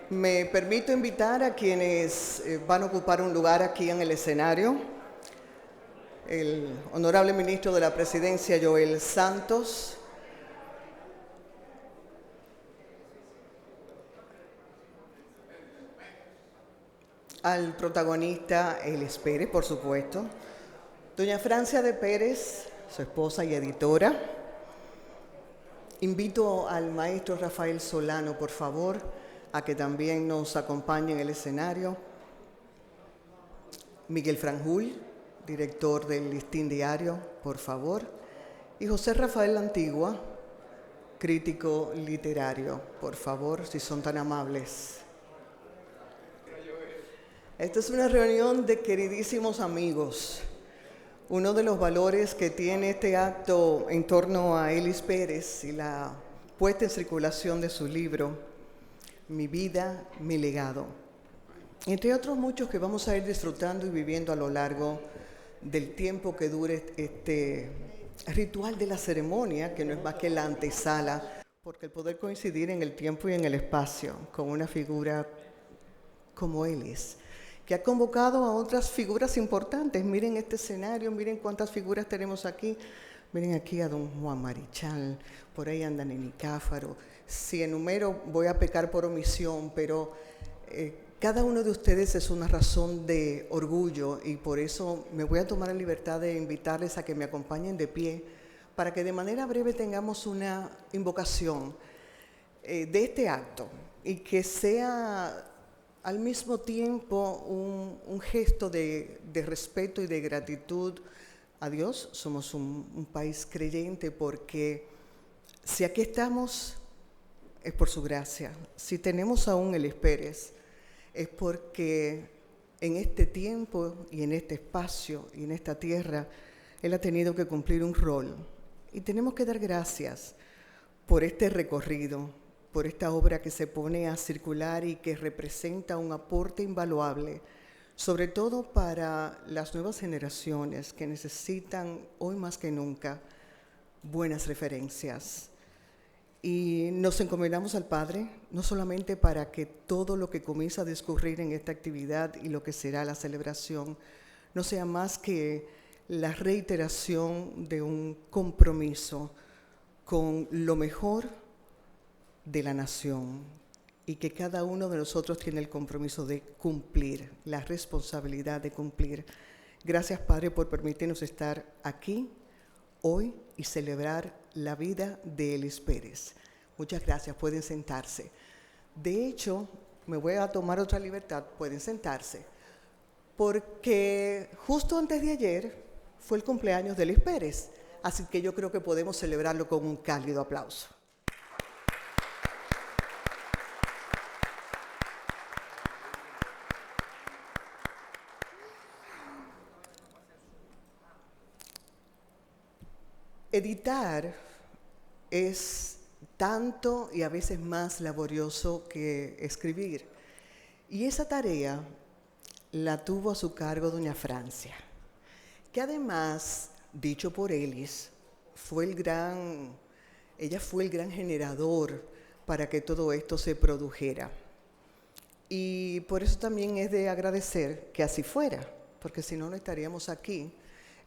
Me permito invitar a quienes van a ocupar un lugar aquí en el escenario. El honorable ministro de la Presidencia, Joel Santos. Al protagonista Elis Pérez, por supuesto. Doña Francia de Pérez, su esposa y editora. Invito al maestro Rafael Solano, por favor, a que también nos acompañe en el escenario. Miguel Franjul, director del Listín Diario, por favor. Y José Rafael Antigua, crítico literario, por favor, si son tan amables. Esta es una reunión de queridísimos amigos. Uno de los valores que tiene este acto en torno a Elis Pérez y la puesta en circulación de su libro, Mi vida, mi legado. Entre otros muchos que vamos a ir disfrutando y viviendo a lo largo del tiempo que dure este ritual de la ceremonia, que no es más que la antesala, porque el poder coincidir en el tiempo y en el espacio con una figura como Elis, que ha convocado a otras figuras importantes. Miren este escenario, miren cuántas figuras tenemos aquí. Miren aquí a don Juan Marichal, por ahí anda Neni Cáfaro. Si enumero voy a pecar por omisión, pero cada uno de ustedes es una razón de orgullo y por eso me voy a tomar la libertad de invitarles a que me acompañen de pie para que de manera breve tengamos una invocación de este acto y que sea al mismo tiempo un gesto de respeto y de gratitud a Dios. Somos un país creyente porque si aquí estamos es por su gracia. Si tenemos aún Elis Pérez es porque en este tiempo y en este espacio y en esta tierra Él ha tenido que cumplir un rol. Y tenemos que dar gracias por este recorrido, por esta obra que se pone a circular y que representa un aporte invaluable, sobre todo para las nuevas generaciones que necesitan hoy más que nunca buenas referencias. Y nos encomendamos al Padre, no solamente para que todo lo que comienza a discurrir en esta actividad y lo que será la celebración no sea más que la reiteración de un compromiso con lo mejor de la nación y que cada uno de nosotros tiene el compromiso de cumplir, la responsabilidad de cumplir. Gracias, Padre, por permitirnos estar aquí hoy y celebrar la vida de Elis Pérez. Muchas gracias, pueden sentarse. De hecho, me voy a tomar otra libertad, pueden sentarse, porque justo antes de ayer fue el cumpleaños de Elis Pérez, así que yo creo que podemos celebrarlo con un cálido aplauso. Editar es tanto y a veces más laborioso que escribir. Y esa tarea la tuvo a su cargo doña Francia, que además, dicho por Elis, ella fue el gran generador para que todo esto se produjera. Y por eso también es de agradecer que así fuera, porque si no, no estaríamos aquí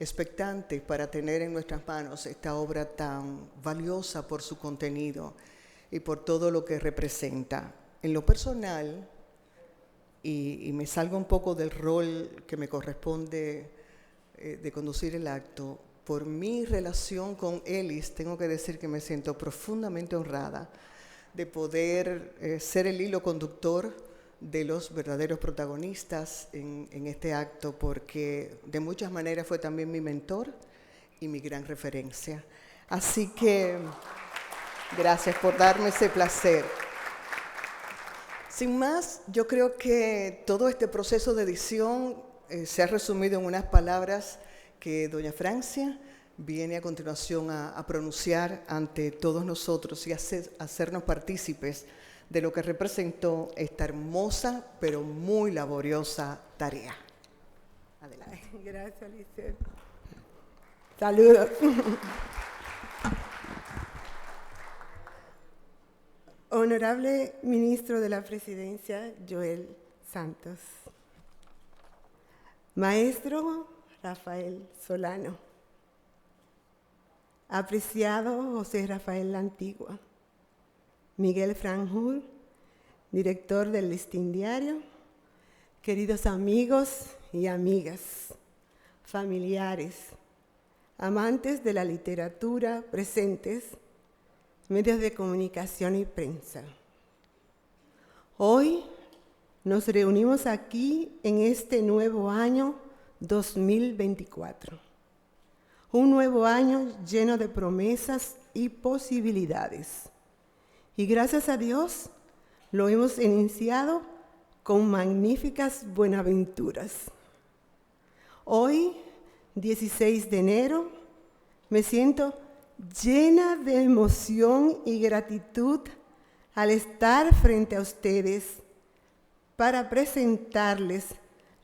expectantes para tener en nuestras manos esta obra tan valiosa por su contenido y por todo lo que representa. En lo personal, y me salgo un poco del rol que me corresponde de conducir el acto, por mi relación con Elis, tengo que decir que me siento profundamente honrada de poder ser el hilo conductor de los verdaderos protagonistas en este acto, porque de muchas maneras fue también mi mentor y mi gran referencia. Así que gracias por darme ese placer. Sin más, yo creo que todo este proceso de edición se ha resumido en unas palabras que doña Francia viene a continuación a pronunciar ante todos nosotros y hacernos partícipes de lo que representó esta hermosa pero muy laboriosa tarea. Adelante. Gracias, Lisette. Saludos. Honorable Ministro de la Presidencia, Joel Santos. Maestro Rafael Solano. Apreciado José Rafael La Antigua. Miguel Franjul, director del Listín Diario. Queridos amigos y amigas, familiares, amantes de la literatura presentes, medios de comunicación y prensa. Hoy nos reunimos aquí en este nuevo año 2024. Un nuevo año lleno de promesas y posibilidades. Y gracias a Dios lo hemos iniciado con magníficas buenaventuras. Hoy, 16 de enero, me siento llena de emoción y gratitud al estar frente a ustedes para presentarles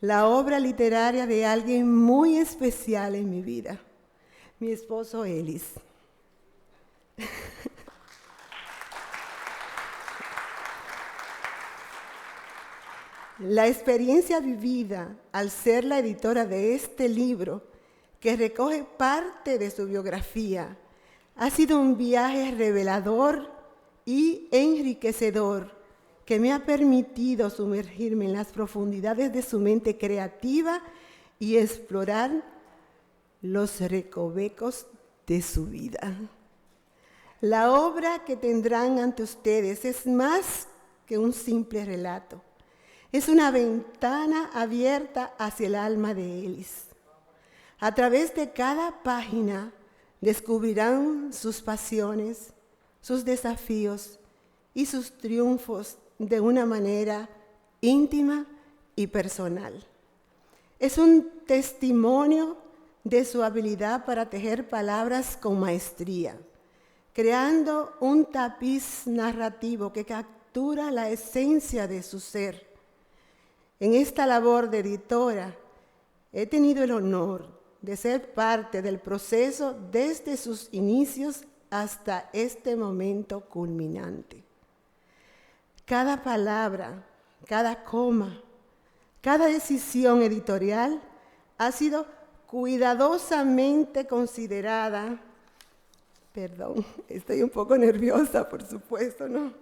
la obra literaria de alguien muy especial en mi vida, mi esposo Ellis. La experiencia vivida al ser la editora de este libro, que recoge parte de su biografía, ha sido un viaje revelador y enriquecedor que me ha permitido sumergirme en las profundidades de su mente creativa y explorar los recovecos de su vida. La obra que tendrán ante ustedes es más que un simple relato. Es una ventana abierta hacia el alma de Ellis. A través de cada página descubrirán sus pasiones, sus desafíos y sus triunfos de una manera íntima y personal. Es un testimonio de su habilidad para tejer palabras con maestría, creando un tapiz narrativo que captura la esencia de su ser. En esta labor de editora he tenido el honor de ser parte del proceso desde sus inicios hasta este momento culminante. Cada palabra, cada coma, cada decisión editorial ha sido cuidadosamente considerada. Perdón, estoy un poco nerviosa, por supuesto, ¿no?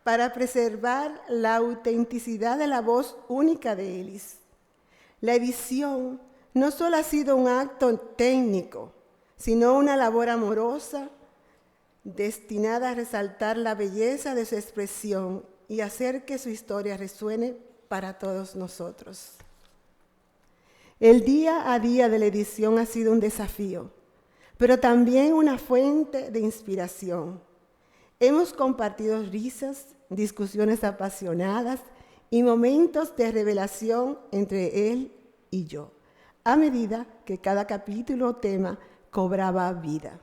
Para preservar la autenticidad de la voz única de Ellis. La edición no solo ha sido un acto técnico, sino una labor amorosa destinada a resaltar la belleza de su expresión y hacer que su historia resuene para todos nosotros. El día a día de la edición ha sido un desafío, pero también una fuente de inspiración. Hemos compartido risas, discusiones apasionadas y momentos de revelación entre él y yo, a medida que cada capítulo o tema cobraba vida.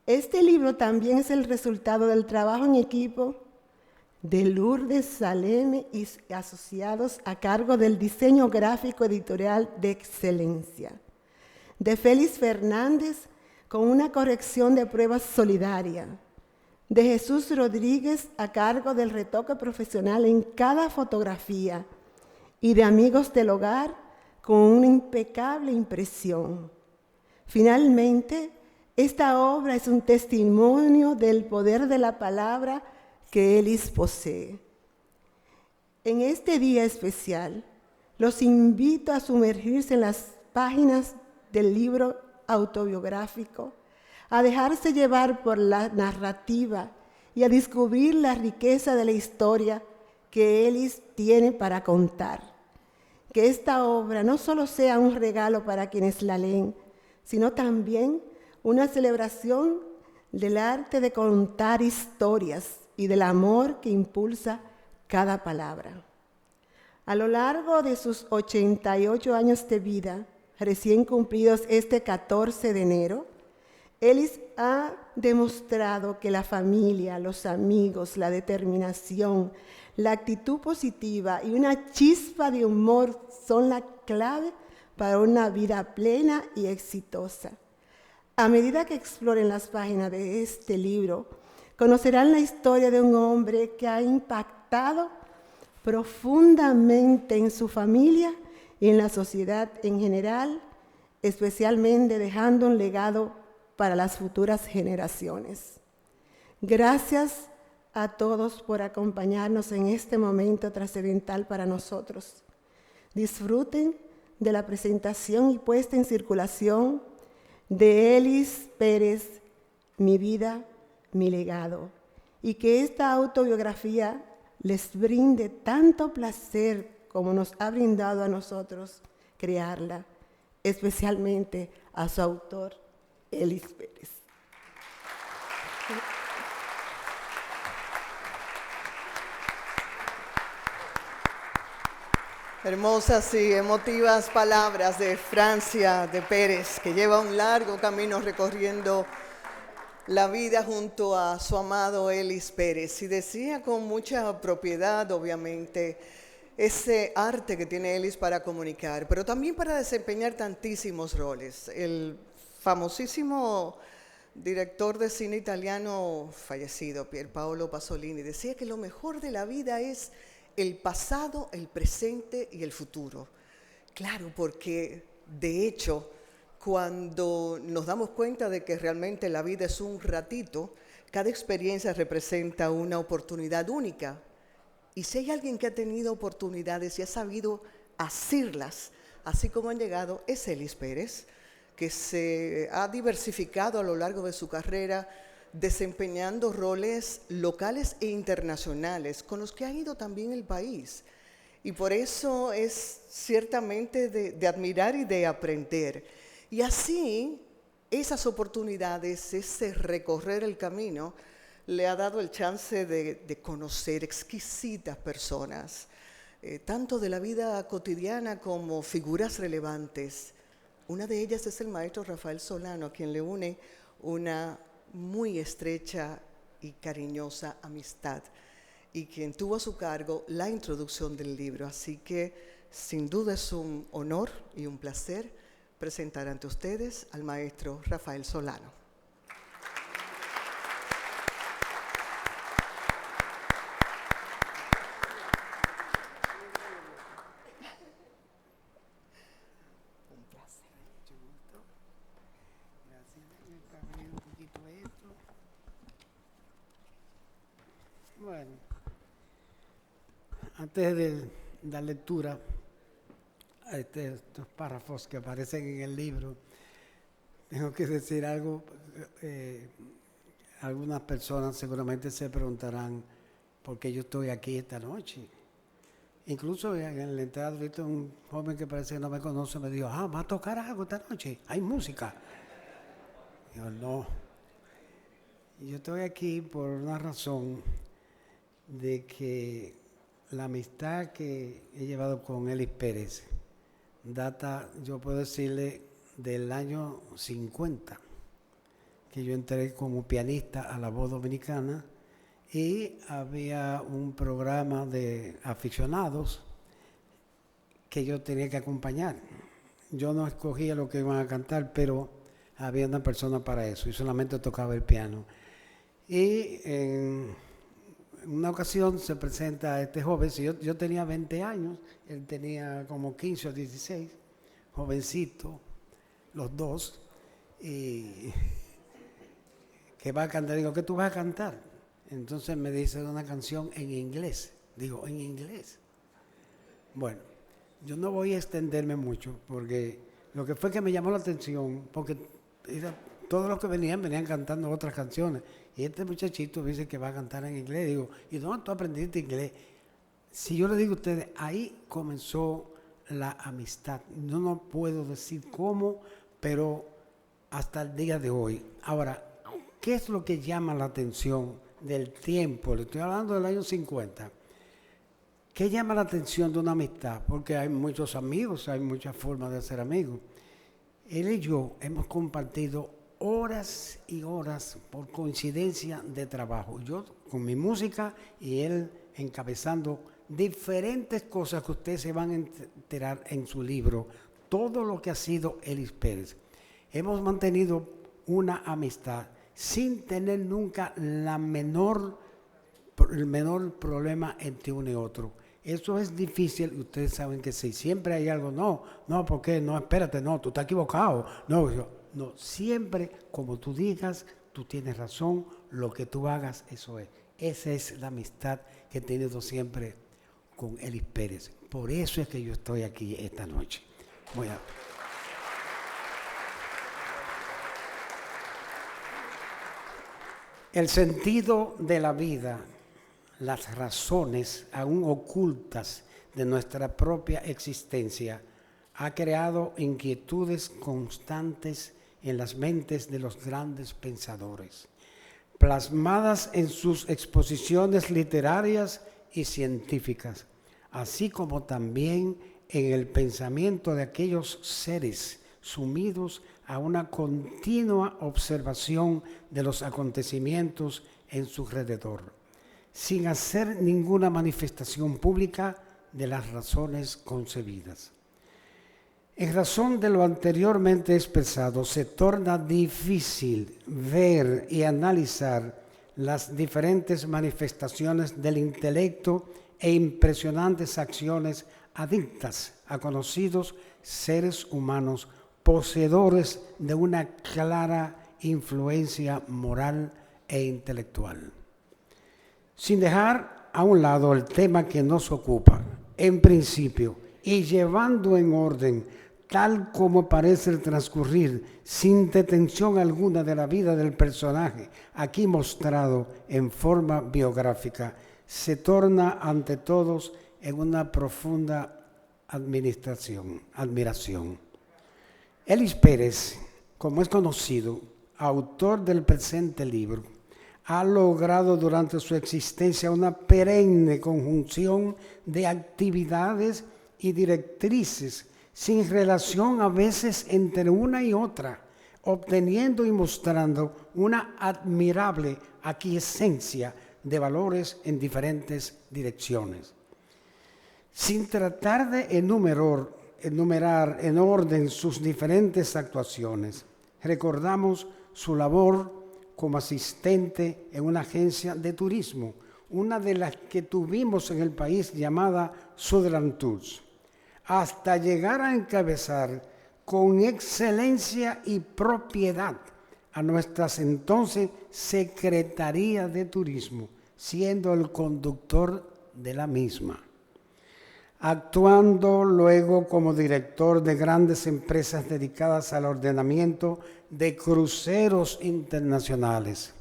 Este libro también es el resultado del trabajo en equipo de Lourdes Saleme y asociados a cargo del diseño gráfico editorial de excelencia, de Félix Fernández con una corrección de pruebas solidaria, de Jesús Rodríguez a cargo del retoque profesional en cada fotografía y de Amigos del Hogar con una impecable impresión. Finalmente, esta obra es un testimonio del poder de la palabra que Ellis posee. En este día especial, los invito a sumergirse en las páginas del libro autobiográfico, a dejarse llevar por la narrativa y a descubrir la riqueza de la historia que Ellis tiene para contar. Que esta obra no solo sea un regalo para quienes la leen, sino también una celebración del arte de contar historias y del amor que impulsa cada palabra. A lo largo de sus 88 años de vida, recién cumplidos este 14 de enero, Ellis ha demostrado que la familia, los amigos, la determinación, la actitud positiva y una chispa de humor son la clave para una vida plena y exitosa. A medida que exploren las páginas de este libro, conocerán la historia de un hombre que ha impactado profundamente en su familia y en la sociedad en general, especialmente dejando un legado para las futuras generaciones. Gracias a todos por acompañarnos en este momento trascendental para nosotros. Disfruten de la presentación y puesta en circulación de Elis Pérez, Mi vida, mi legado, y que esta autobiografía les brinde tanto placer como nos ha brindado a nosotros crearla, especialmente a su autor, Elis Pérez. Hermosas y emotivas palabras de Francia de Pérez, que lleva un largo camino recorriendo la vida junto a su amado Elis Pérez. Y decía con mucha propiedad, obviamente, ese arte que tiene Elis para comunicar, pero también para desempeñar tantísimos roles. El famosísimo director de cine italiano fallecido, Pier Paolo Pasolini, decía que lo mejor de la vida es el pasado, el presente y el futuro. Claro, porque de hecho, cuando nos damos cuenta de que realmente la vida es un ratito, cada experiencia representa una oportunidad única. Y si hay alguien que ha tenido oportunidades y ha sabido asirlas, así como han llegado, es Elis Pérez, que se ha diversificado a lo largo de su carrera, desempeñando roles locales e internacionales, con los que ha ido también el país. Y por eso es ciertamente de admirar y de aprender. Y así, esas oportunidades, ese recorrer el camino, le ha dado el chance de conocer exquisitas personas, tanto de la vida cotidiana como figuras relevantes. Una de ellas es el maestro Rafael Solano, a quien le une una muy estrecha y cariñosa amistad, y quien tuvo a su cargo la introducción del libro. Así que, sin duda, es un honor y un placer presentar ante ustedes al maestro Rafael Solano. Bueno, antes de dar lectura a estos párrafos que aparecen en el libro, tengo que decir algo. Algunas personas seguramente se preguntarán por qué yo estoy aquí esta noche. Incluso en la entrada, ahorita un joven que parece que no me conoce me dijo, ¿va a tocar algo esta noche? ¿Hay música? Yo no. Yo estoy aquí por una razón de que la amistad que he llevado con Elis Pérez data, yo puedo decirle, del año 50, que yo entré como pianista a La Voz Dominicana y había un programa de aficionados que yo tenía que acompañar. Yo no escogía lo que iban a cantar, pero había una persona para eso y solamente tocaba el piano. Y en una ocasión se presenta este joven, yo tenía 20 años, él tenía como 15 o 16, jovencito, los dos, y que va a cantar. Digo, ¿qué tú vas a cantar? Entonces me dice una canción en inglés. Digo, ¿en inglés? Bueno, yo no voy a extenderme mucho, porque lo que fue que me llamó la atención, porque todos los que venían cantando otras canciones, y este muchachito dice que va a cantar en inglés. Digo, ¿y dónde tú aprendiste inglés? Si yo le digo a ustedes, ahí comenzó la amistad. Yo no puedo decir cómo, pero hasta el día de hoy. Ahora, ¿qué es lo que llama la atención del tiempo? Le estoy hablando del año 50. ¿Qué llama la atención de una amistad? Porque hay muchos amigos, hay muchas formas de ser amigos. Él y yo hemos compartido horas y horas por coincidencia de trabajo. Yo con mi música y él encabezando diferentes cosas que ustedes se van a enterar en su libro. Todo lo que ha sido Elis Pérez. Hemos mantenido una amistad sin tener nunca el menor problema entre uno y otro. Eso es difícil, ustedes saben que sí, siempre hay algo, no, ¿por qué? No, espérate, no, tú estás equivocado. No, siempre como tú digas, tú tienes razón, lo que tú hagas, eso es. Esa es la amistad que he tenido siempre con Elis Pérez. Por eso es que yo estoy aquí esta noche. El sentido de la vida, las razones aún ocultas de nuestra propia existencia, ha creado inquietudes constantes en las mentes de los grandes pensadores, plasmadas en sus exposiciones literarias y científicas, así como también en el pensamiento de aquellos seres sumidos a una continua observación de los acontecimientos en su alrededor, sin hacer ninguna manifestación pública de las razones concebidas. En razón de lo anteriormente expresado, se torna difícil ver y analizar las diferentes manifestaciones del intelecto e impresionantes acciones adictas a conocidos seres humanos poseedores de una clara influencia moral e intelectual. Sin dejar a un lado el tema que nos ocupa, en principio, y llevando en orden, tal como parece transcurrir, sin detención alguna de la vida del personaje, aquí mostrado en forma biográfica, se torna ante todos en una profunda admiración. Elis Pérez, como es conocido, autor del presente libro, ha logrado durante su existencia una perenne conjunción de actividades y directrices sin relación a veces entre una y otra, obteniendo y mostrando una admirable aquiescencia de valores en diferentes direcciones. Sin tratar de enumerar en orden sus diferentes actuaciones, recordamos su labor como asistente en una agencia de turismo, una de las que tuvimos en el país llamada Sutherland Tours, hasta llegar a encabezar con excelencia y propiedad a nuestras entonces Secretaría de Turismo, siendo el conductor de la misma. Actuando luego como director de grandes empresas dedicadas al ordenamiento de cruceros internacionales.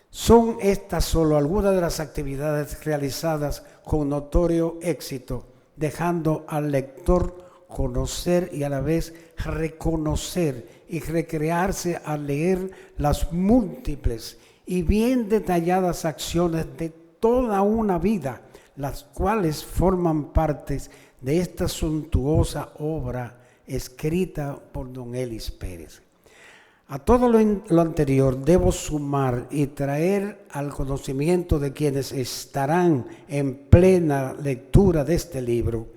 Son estas solo algunas de las actividades realizadas con notorio éxito, dejando al lector conocer y a la vez reconocer y recrearse al leer las múltiples y bien detalladas acciones de toda una vida, las cuales forman parte de esta suntuosa obra escrita por don Elis Pérez. A todo lo anterior debo sumar y traer al conocimiento de quienes estarán en plena lectura de este libro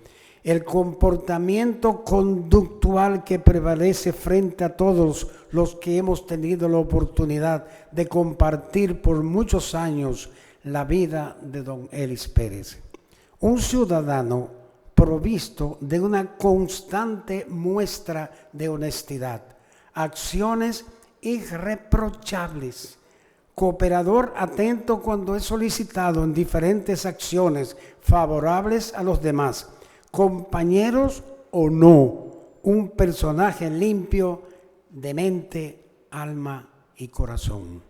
el comportamiento conductual que prevalece frente a todos los que hemos tenido la oportunidad de compartir por muchos años la vida de don Elis Pérez. Un ciudadano provisto de una constante muestra de honestidad, acciones irreprochables, cooperador atento cuando es solicitado en diferentes acciones favorables a los demás, compañeros o no, un personaje limpio de mente, alma y corazón.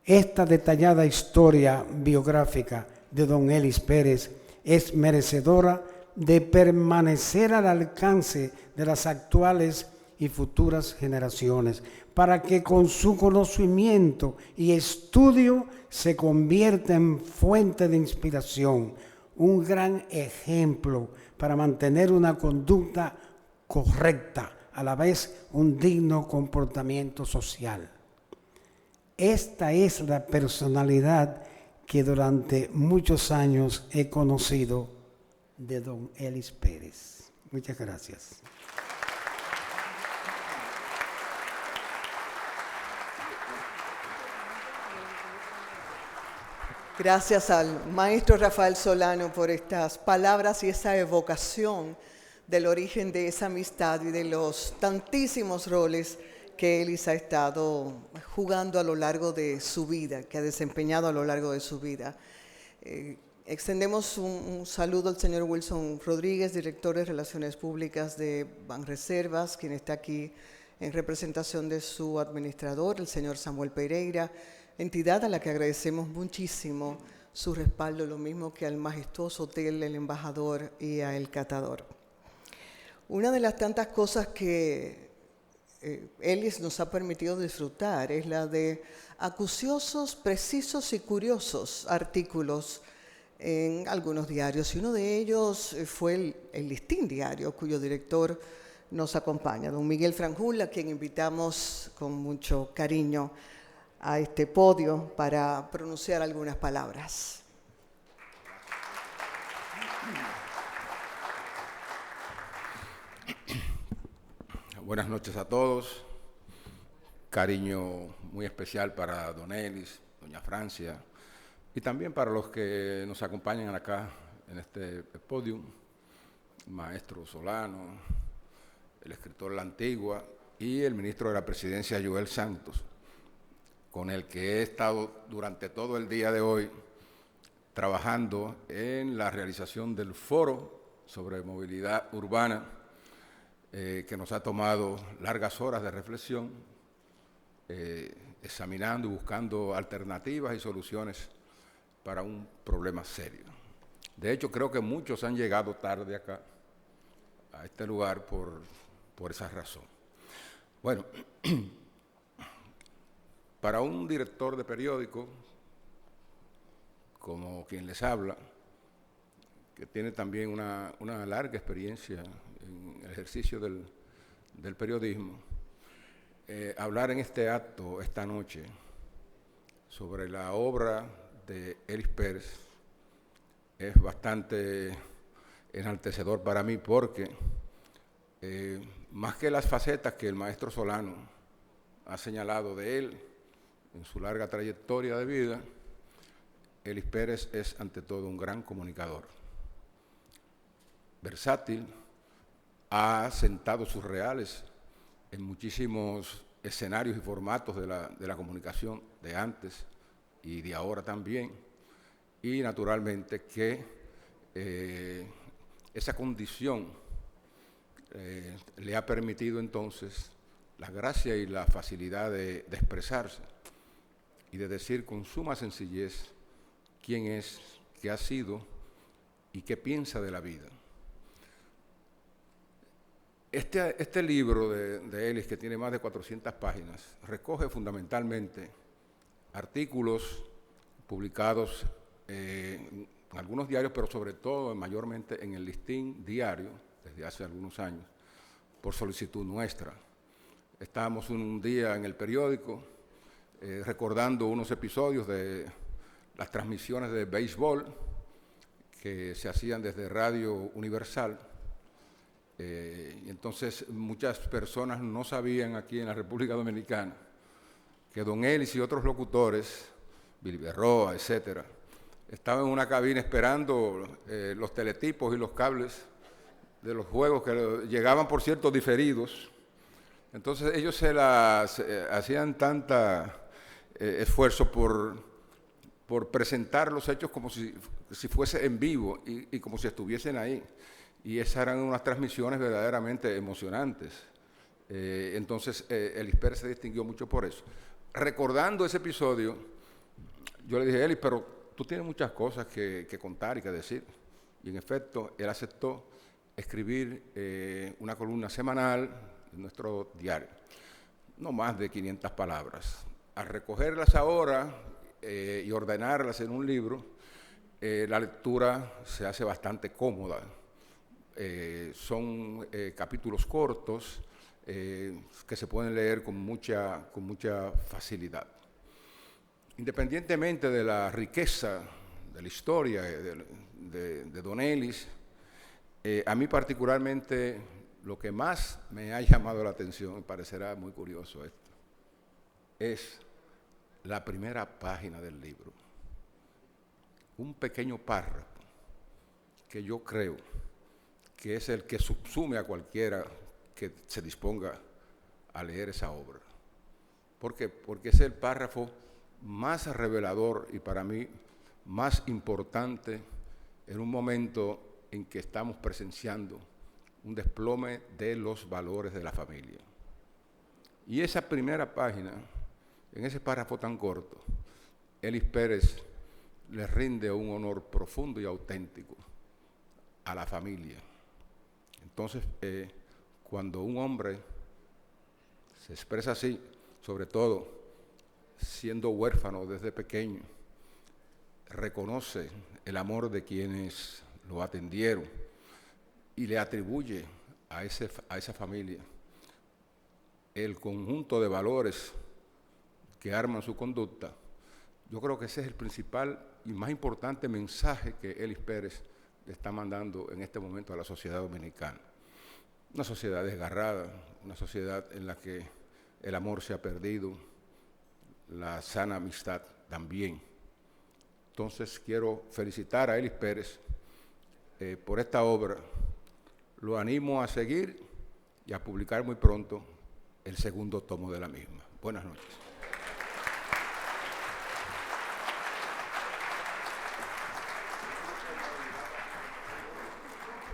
Esta detallada historia biográfica de don Elis Pérez es merecedora de permanecer al alcance de las actuales y futuras generaciones, para que con su conocimiento y estudio se convierta en fuente de inspiración, un gran ejemplo para mantener una conducta correcta, a la vez un digno comportamiento social. Esta es la personalidad que durante muchos años he conocido de don Elis Pérez. Muchas gracias. Gracias al maestro Rafael Solano por estas palabras y esa evocación del origen de esa amistad y de los tantísimos roles que Ellis ha estado jugando a lo largo de su vida, que ha desempeñado a lo largo de su vida. Extendemos un saludo al señor Wilson Rodríguez, director de Relaciones Públicas de Banreservas, quien está aquí en representación de su administrador, el señor Samuel Pereira, entidad a la que agradecemos muchísimo su respaldo, lo mismo que al majestuoso hotel, el embajador y a El Catador. Una de las tantas cosas que Ellis nos ha permitido disfrutar es la de acuciosos, precisos y curiosos artículos en algunos diarios. Y uno de ellos fue el Listín Diario, cuyo director nos acompaña, don Miguel Franjul, a quien invitamos con mucho cariño a este podio para pronunciar algunas palabras. Buenas noches a todos. Cariño muy especial para don Ellis, doña Francia, y también para los que nos acompañan acá en este podio, el maestro Solano, el escritor La Antigua y el ministro de la Presidencia, Joel Santos, con el que he estado durante todo el día de hoy trabajando en la realización del foro sobre movilidad urbana, que nos ha tomado largas horas de reflexión, examinando y buscando alternativas y soluciones para un problema serio. De hecho, creo que muchos han llegado tarde acá, a este lugar, por esa razón. Bueno, para un director de periódico, como quien les habla, que tiene también una larga experiencia en el ejercicio del periodismo, hablar en este acto, esta noche, sobre la obra de Ellis Pérez es bastante enaltecedor para mí porque, más que las facetas que el maestro Solano ha señalado de él en su larga trayectoria de vida, Ellis Pérez es ante todo un gran comunicador. Versátil, ha sentado sus reales en muchísimos escenarios y formatos de la comunicación de antes y de ahora también, y naturalmente que esa condición le ha permitido entonces la gracia y la facilidad de expresarse y de decir con suma sencillez quién es, qué ha sido y qué piensa de la vida. Este libro de Ellis, que tiene más de 400 páginas, recoge fundamentalmente artículos publicados en algunos diarios, pero sobre todo, mayormente en el Listín Diario, desde hace algunos años, por solicitud nuestra. Estábamos un día en el periódico recordando unos episodios de las transmisiones de béisbol que se hacían desde Radio Universal. Y entonces muchas personas no sabían aquí en la República Dominicana que don Ellis y otros locutores, Billy Berroa, etcétera, estaban en una cabina esperando los teletipos y los cables de los juegos que llegaban, por cierto, diferidos. Entonces ellos hacían tanta esfuerzo por presentar los hechos como si fuese en vivo y como si estuviesen ahí. Y esas eran unas transmisiones verdaderamente emocionantes. Entonces, Ellis Pérez se distinguió mucho por eso. Recordando ese episodio, yo le dije, Ellis, pero tú tienes muchas cosas que contar y que decir. Y en efecto, él aceptó escribir una columna semanal en nuestro diario. No más de 500 palabras. Al recogerlas ahora y ordenarlas en un libro, la lectura se hace bastante cómoda. Son capítulos cortos que se pueden leer con mucha facilidad. Independientemente de la riqueza de la historia de don Ellis, a mí particularmente lo que más me ha llamado la atención, me parecerá muy curioso esto, es la primera página del libro. un pequeño párrafo que yo creo que es el que subsume a cualquiera que se disponga a leer esa obra. ¿Por qué? Porque es el párrafo más revelador y para mí más importante en un momento en que estamos presenciando un desplome de los valores de la familia. Y esa primera página, en ese párrafo tan corto, Elis Pérez le rinde un honor profundo y auténtico a la familia. Entonces, cuando un hombre se expresa así, sobre todo siendo huérfano desde pequeño, reconoce el amor de quienes lo atendieron y le atribuye a esa familia el conjunto de valores que arman su conducta, yo creo que ese es el principal y más importante mensaje que Elis Pérez le está mandando en este momento a la sociedad dominicana. Una sociedad desgarrada, una sociedad en la que el amor se ha perdido, la sana amistad también. Entonces quiero felicitar a Elis Pérez por esta obra. Lo animo a seguir y a publicar muy pronto el segundo tomo de la misma. Buenas noches.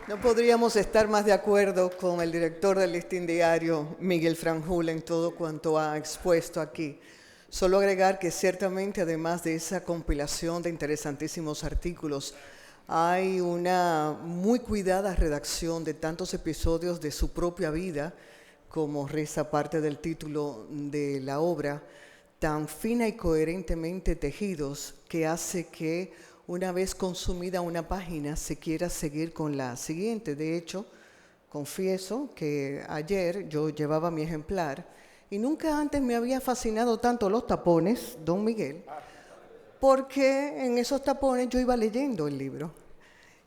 No podríamos estar más de acuerdo con el director del Listín Diario, Miguel Franjul, en todo cuanto ha expuesto aquí. Solo agregar que ciertamente, además de esa compilación de interesantísimos artículos, hay una muy cuidada redacción de tantos episodios de su propia vida, como reza parte del título de la obra, tan fina y coherentemente tejidos que hace que una vez consumida una página se quiera seguir con la siguiente. De hecho, confieso que ayer yo llevaba mi ejemplar y nunca antes me había fascinado tanto los tapones, don Miguel, porque en esos tapones yo iba leyendo el libro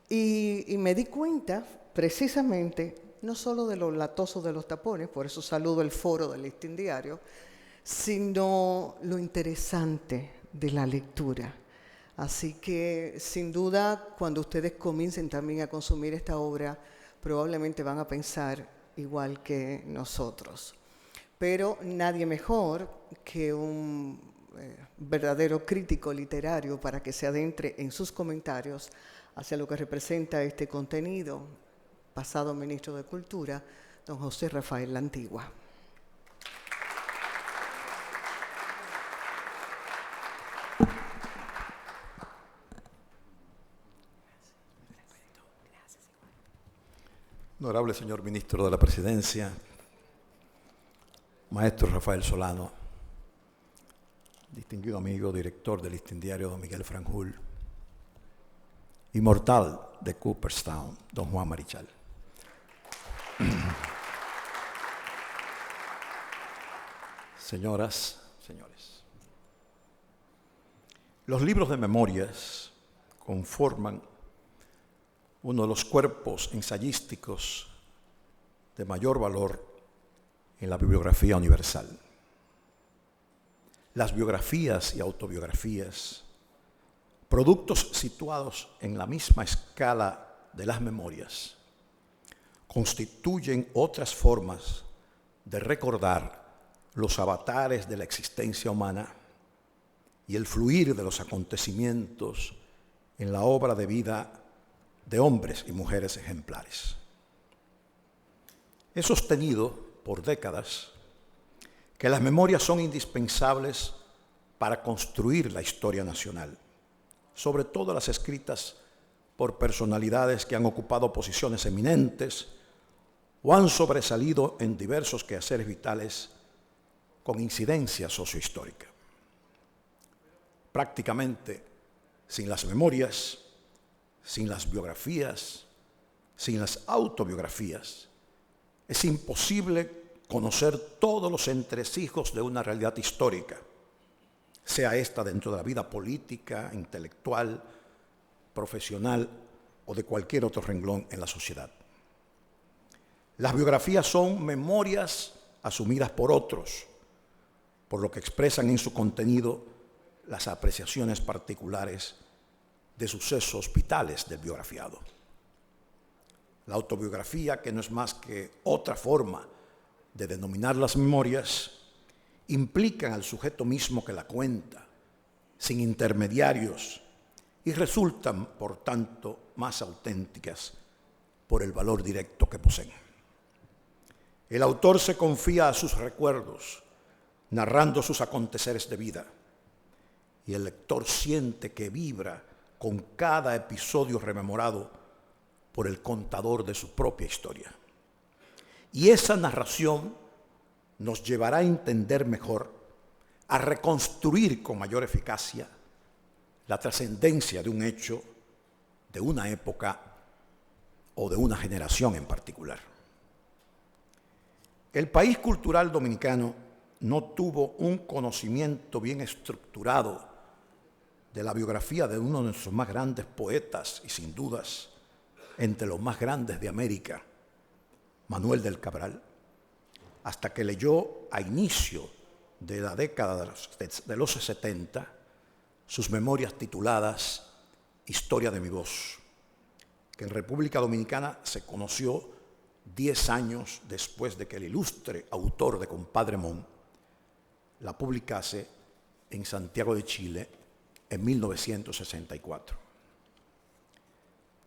y me di cuenta precisamente no solo de lo latoso de los tapones, por eso saludo el foro del Listín Diario, sino lo interesante de la lectura. Así que, sin duda, cuando ustedes comiencen también a consumir esta obra, probablemente van a pensar igual que nosotros. Pero nadie mejor que un verdadero crítico literario para que se adentre en sus comentarios hacia lo que representa este contenido, pasado ministro de Cultura, don José Rafael La Antigua. Honorable señor ministro de la Presidencia, maestro Rafael Solano, distinguido amigo, director del Listín Diario, don Miguel Franjul, inmortal de Cooperstown, don Juan Marichal. Señoras, señores, los libros de memorias conforman uno de los cuerpos ensayísticos de mayor valor en la bibliografía universal. Las biografías y autobiografías, productos situados en la misma escala de las memorias, constituyen otras formas de recordar los avatares de la existencia humana y el fluir de los acontecimientos en la obra de vida de hombres y mujeres ejemplares. He sostenido por décadas que las memorias son indispensables para construir la historia nacional, sobre todo las escritas por personalidades que han ocupado posiciones eminentes o han sobresalido en diversos quehaceres vitales con incidencia sociohistórica. Prácticamente sin las memorias, sin las biografías, sin las autobiografías, es imposible conocer todos los entresijos de una realidad histórica, sea esta dentro de la vida política, intelectual, profesional o de cualquier otro renglón en la sociedad. Las biografías son memorias asumidas por otros, por lo que expresan en su contenido las apreciaciones particulares de sucesos vitales del biografiado. La autobiografía, que no es más que otra forma de denominar las memorias, implican al sujeto mismo que la cuenta, sin intermediarios, y resultan, por tanto, más auténticas por el valor directo que poseen. El autor se confía a sus recuerdos, narrando sus aconteceres de vida, y el lector siente que vibra con cada episodio rememorado por el contador de su propia historia. Y esa narración nos llevará a entender mejor, a reconstruir con mayor eficacia la trascendencia de un hecho, de una época o de una generación en particular. El país cultural dominicano no tuvo un conocimiento bien estructurado de la biografía de uno de nuestros más grandes poetas y, sin dudas, entre los más grandes de América, Manuel del Cabral, hasta que leyó a inicio de la década de los 70 sus memorias tituladas Historia de mi voz, que en República Dominicana se conoció 10 años después de que el ilustre autor de Compadre Mon la publicase en Santiago de Chile en 1964.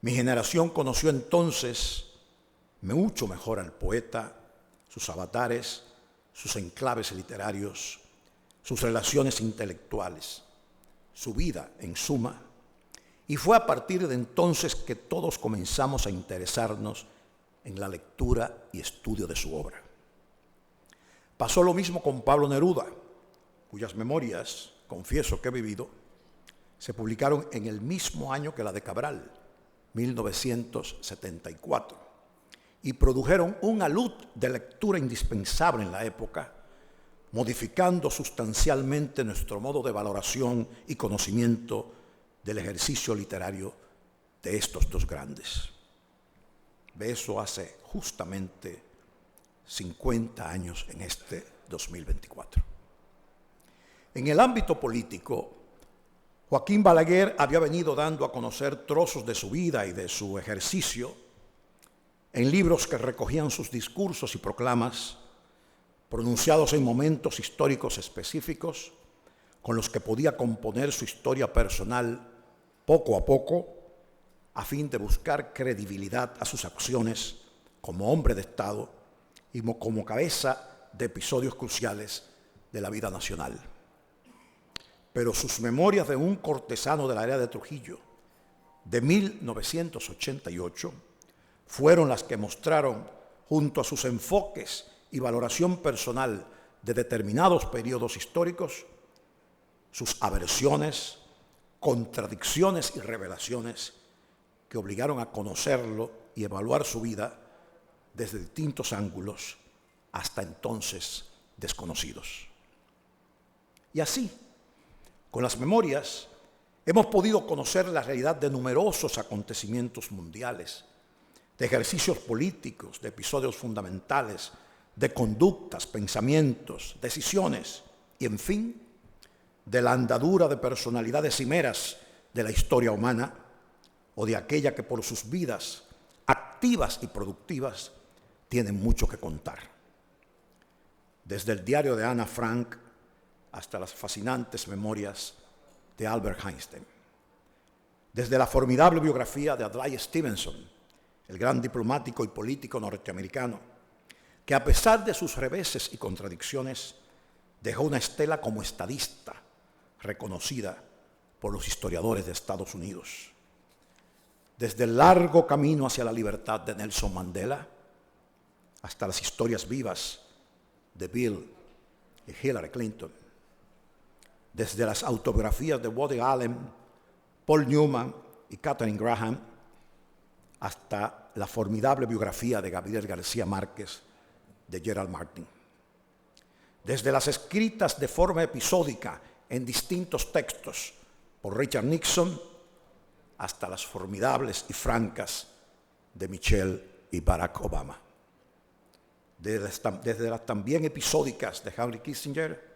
Mi generación conoció entonces mucho mejor al poeta, sus avatares, sus enclaves literarios, sus relaciones intelectuales, su vida en suma, y fue a partir de entonces que todos comenzamos a interesarnos en la lectura y estudio de su obra. Pasó lo mismo con Pablo Neruda, cuyas memorias, confieso que he vivido, se publicaron en el mismo año que la de Cabral, 1974, y produjeron un alud de lectura indispensable en la época, modificando sustancialmente nuestro modo de valoración y conocimiento del ejercicio literario de estos dos grandes. De eso hace justamente 50 años en este 2024. En el ámbito político, Joaquín Balaguer había venido dando a conocer trozos de su vida y de su ejercicio en libros que recogían sus discursos y proclamas, pronunciados en momentos históricos específicos, con los que podía componer su historia personal poco a poco, a fin de buscar credibilidad a sus acciones como hombre de Estado y como cabeza de episodios cruciales de la vida nacional. Pero sus memorias de un cortesano de la era de Trujillo, de 1988, fueron las que mostraron, junto a sus enfoques y valoración personal de determinados periodos históricos, sus aversiones, contradicciones y revelaciones que obligaron a conocerlo y evaluar su vida desde distintos ángulos, hasta entonces desconocidos. Y así, con las memorias, hemos podido conocer la realidad de numerosos acontecimientos mundiales, de ejercicios políticos, de episodios fundamentales, de conductas, pensamientos, decisiones y, en fin, de la andadura de personalidades cimeras de la historia humana o de aquella que por sus vidas activas y productivas tienen mucho que contar. Desde el diario de Ana Frank hasta las fascinantes memorias de Albert Einstein. Desde la formidable biografía de Adlai Stevenson, el gran diplomático y político norteamericano, que a pesar de sus reveses y contradicciones, dejó una estela como estadista, reconocida por los historiadores de Estados Unidos. Desde el largo camino hacia la libertad de Nelson Mandela, hasta las historias vivas de Bill y Hillary Clinton. Desde las autobiografías de Woody Allen, Paul Newman y Katharine Graham, hasta la formidable biografía de Gabriel García Márquez de Gerald Martin. Desde las escritas de forma episódica en distintos textos por Richard Nixon, hasta las formidables y francas de Michelle y Barack Obama. Desde las también episódicas de Henry Kissinger,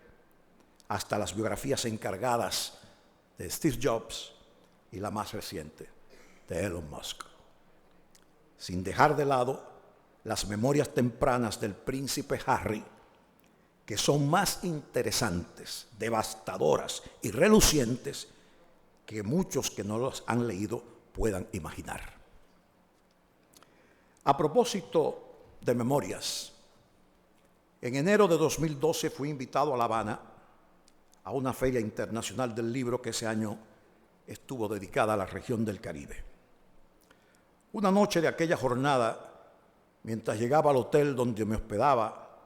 hasta las biografías encargadas de Steve Jobs y la más reciente, de Elon Musk. Sin dejar de lado las memorias tempranas del príncipe Harry, que son más interesantes, devastadoras y relucientes que muchos que no los han leído puedan imaginar. A propósito de memorias, en enero de 2012 fui invitado a La Habana a una feria internacional del libro que ese año estuvo dedicada a la región del Caribe. Una noche de aquella jornada, mientras llegaba al hotel donde me hospedaba,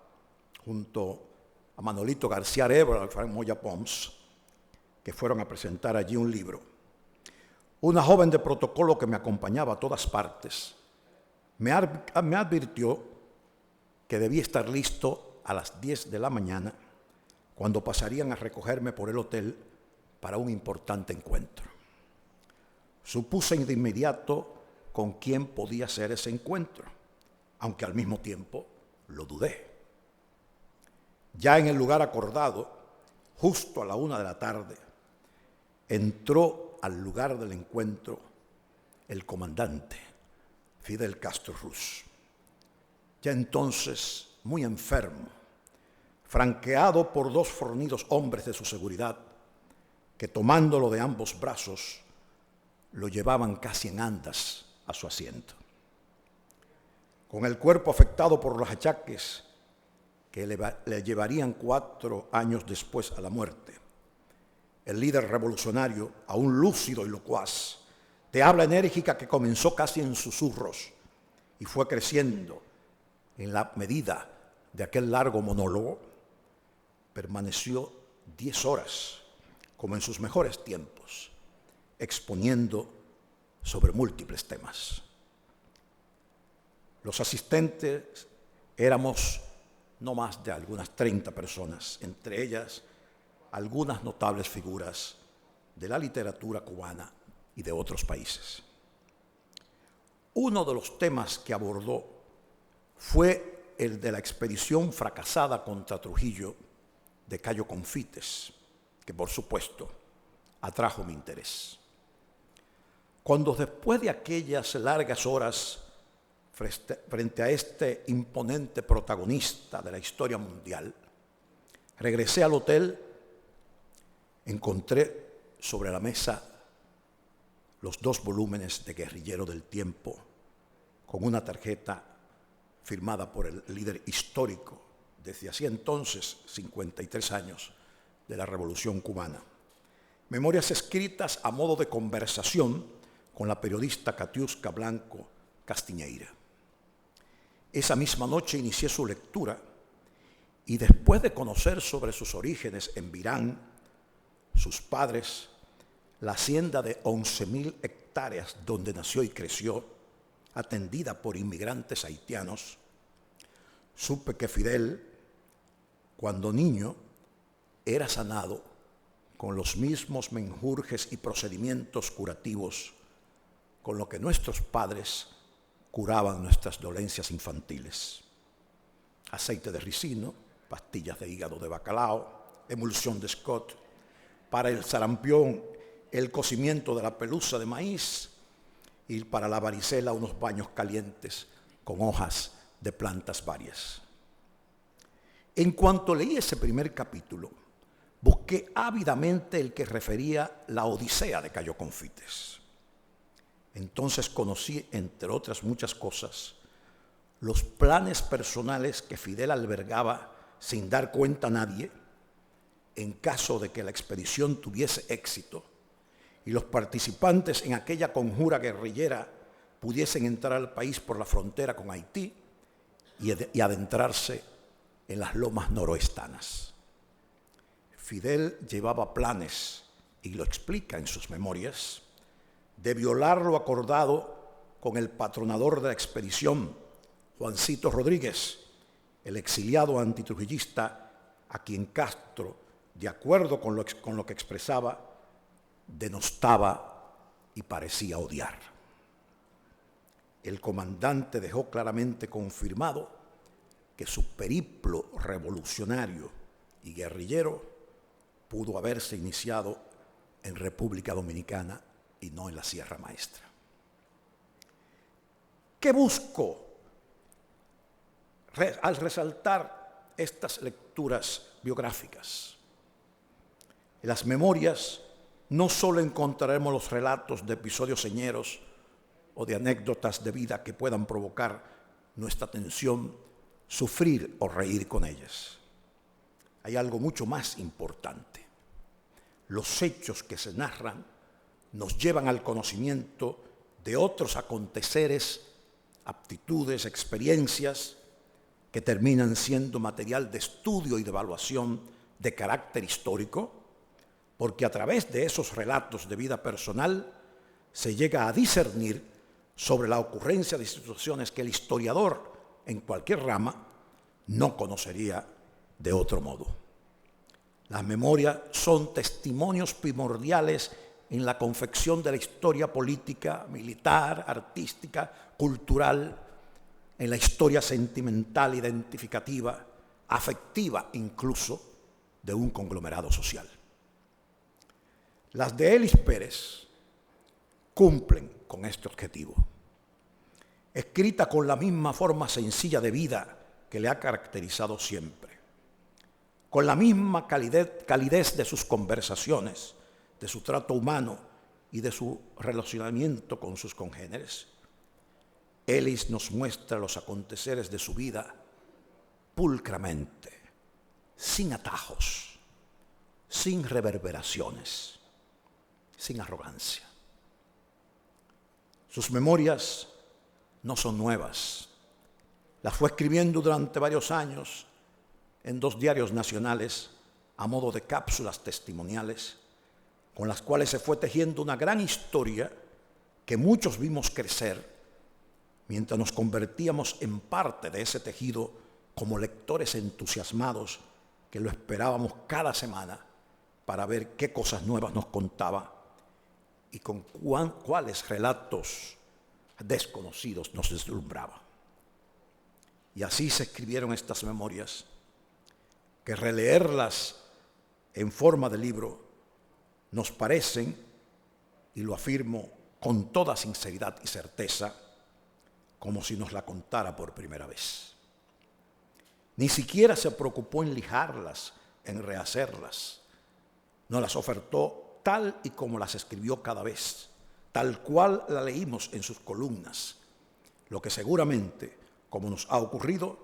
junto a Manolito García Arevalo y al Frank Moya Pons, que fueron a presentar allí un libro, una joven de protocolo que me acompañaba a todas partes, me advirtió que debía estar listo a las 10 de la mañana, cuando pasarían a recogerme por el hotel para un importante encuentro. Supuse de inmediato con quién podía ser ese encuentro, aunque al mismo tiempo lo dudé. Ya en el lugar acordado, justo a la 1 de la tarde, entró al lugar del encuentro el comandante Fidel Castro Ruz, ya entonces muy enfermo, franqueado por 2 fornidos hombres de su seguridad, que tomándolo de ambos brazos, lo llevaban casi en andas a su asiento. Con el cuerpo afectado por los achaques que le llevarían 4 años después a la muerte, el líder revolucionario, aún lúcido y locuaz, de habla enérgica que comenzó casi en susurros y fue creciendo en la medida de aquel largo monólogo, permaneció 10 horas, como en sus mejores tiempos, exponiendo sobre múltiples temas. Los asistentes éramos no más de algunas 30 personas, entre ellas algunas notables figuras de la literatura cubana y de otros países. Uno de los temas que abordó fue el de la expedición fracasada contra Trujillo de Cayo Confites, que por supuesto atrajo mi interés. Cuando después de aquellas largas horas frente a este imponente protagonista de la historia mundial, regresé al hotel, encontré sobre la mesa los 2 volúmenes de Guerrillero del Tiempo, con una tarjeta firmada por el líder histórico desde hacía entonces 53 años de la Revolución Cubana. Memorias escritas a modo de conversación con la periodista Katiuska Blanco Castiñeira. Esa misma noche inicié su lectura y después de conocer sobre sus orígenes en Virán, sus padres, la hacienda de 11.000 hectáreas donde nació y creció, atendida por inmigrantes haitianos, supe que Fidel, cuando niño, era sanado con los mismos menjurjes y procedimientos curativos con lo que nuestros padres curaban nuestras dolencias infantiles. Aceite de ricino, pastillas de hígado de bacalao, emulsión de Scott, para el sarampión, el cocimiento de la pelusa de maíz, y para la varicela unos baños calientes con hojas de plantas varias. En cuanto leí ese primer capítulo, busqué ávidamente el que refería la Odisea de Cayo Confites. Entonces conocí, entre otras muchas cosas, los planes personales que Fidel albergaba sin dar cuenta a nadie en caso de que la expedición tuviese éxito y los participantes en aquella conjura guerrillera pudiesen entrar al país por la frontera con Haití y adentrarse en las lomas noroestanas. Fidel llevaba planes, y lo explica en sus memorias, de violar lo acordado con el patronador de la expedición, Juancito Rodríguez, el exiliado antitrujillista a quien Castro, de acuerdo con lo que expresaba, denostaba y parecía odiar. El comandante dejó claramente confirmado que su periplo revolucionario y guerrillero pudo haberse iniciado en República Dominicana y no en la Sierra Maestra. ¿Qué busco al resaltar estas lecturas biográficas? En las memorias no solo encontraremos los relatos de episodios señeros o de anécdotas de vida que puedan provocar nuestra atención, sufrir o reír con ellas. Hay algo mucho más importante. Los hechos que se narran nos llevan al conocimiento de otros aconteceres, aptitudes, experiencias que terminan siendo material de estudio y de evaluación de carácter histórico, porque a través de esos relatos de vida personal se llega a discernir sobre la ocurrencia de situaciones que el historiador en cualquier rama no conocería de otro modo. Las memorias son testimonios primordiales en la confección de la historia política, militar, artística, cultural, en la historia sentimental, identificativa, afectiva incluso, de un conglomerado social. Las de Elis Pérez cumplen con este objetivo. Escrita con la misma forma sencilla de vida que le ha caracterizado siempre, con la misma calidez de sus conversaciones, de su trato humano y de su relacionamiento con sus congéneres, Elis nos muestra los aconteceres de su vida pulcramente, sin atajos, sin reverberaciones, sin arrogancia. Sus memorias no son nuevas. Las fue escribiendo durante varios años en 2 diarios nacionales a modo de cápsulas testimoniales, con las cuales se fue tejiendo una gran historia que muchos vimos crecer mientras nos convertíamos en parte de ese tejido como lectores entusiasmados que lo esperábamos cada semana para ver qué cosas nuevas nos contaba y con cuáles relatos desconocidos nos deslumbraba. Y así se escribieron estas memorias, que releerlas en forma de libro nos parecen, y lo afirmo con toda sinceridad y certeza, como si nos la contara por primera vez. Ni siquiera se preocupó en lijarlas, en rehacerlas. Nos las ofertó tal y como las escribió cada vez, tal cual la leímos en sus columnas, lo que seguramente, como nos ha ocurrido,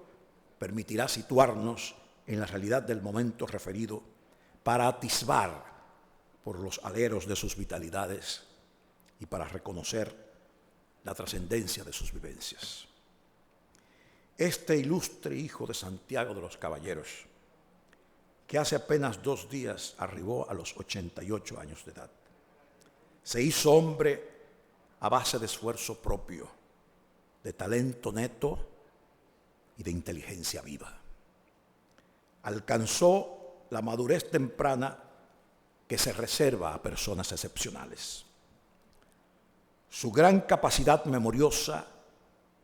permitirá situarnos en la realidad del momento referido para atisbar por los aleros de sus vitalidades y para reconocer la trascendencia de sus vivencias. Este ilustre hijo de Santiago de los Caballeros, que hace apenas 2 días arribó a los 88 años de edad, se hizo hombre a base de esfuerzo propio, de talento neto y de inteligencia viva. Alcanzó la madurez temprana que se reserva a personas excepcionales. Su gran capacidad memoriosa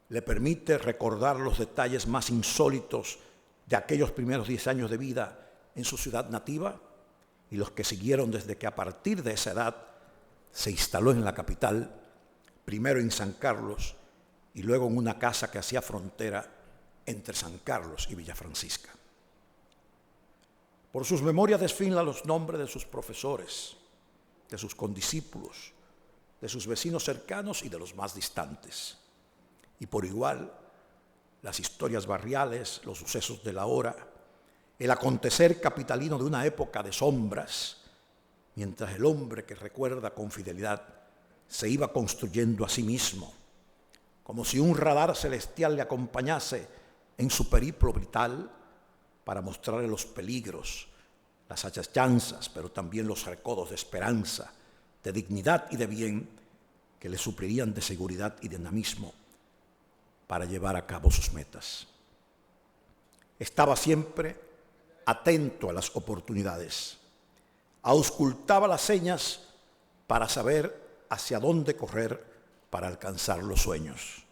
le permite recordar los detalles más insólitos de aquellos primeros 10 años de vida en su ciudad nativa y los que siguieron desde que a partir de esa edad se instaló en la capital, primero en San Carlos y luego en una casa que hacía frontera entre San Carlos y Villa Francisca. Por sus memorias desfila los nombres de sus profesores, de sus condiscípulos, de sus vecinos cercanos y de los más distantes. Y por igual, las historias barriales, los sucesos de la hora, el acontecer capitalino de una época de sombras, mientras el hombre que recuerda con fidelidad se iba construyendo a sí mismo, como si un radar celestial le acompañase en su periplo vital para mostrarle los peligros, las acechanzas, pero también los recodos de esperanza, de dignidad y de bien que le suplirían de seguridad y dinamismo para llevar a cabo sus metas. Estaba siempre atento a las oportunidades, auscultaba las señas para saber hacia dónde correr para alcanzar los sueños.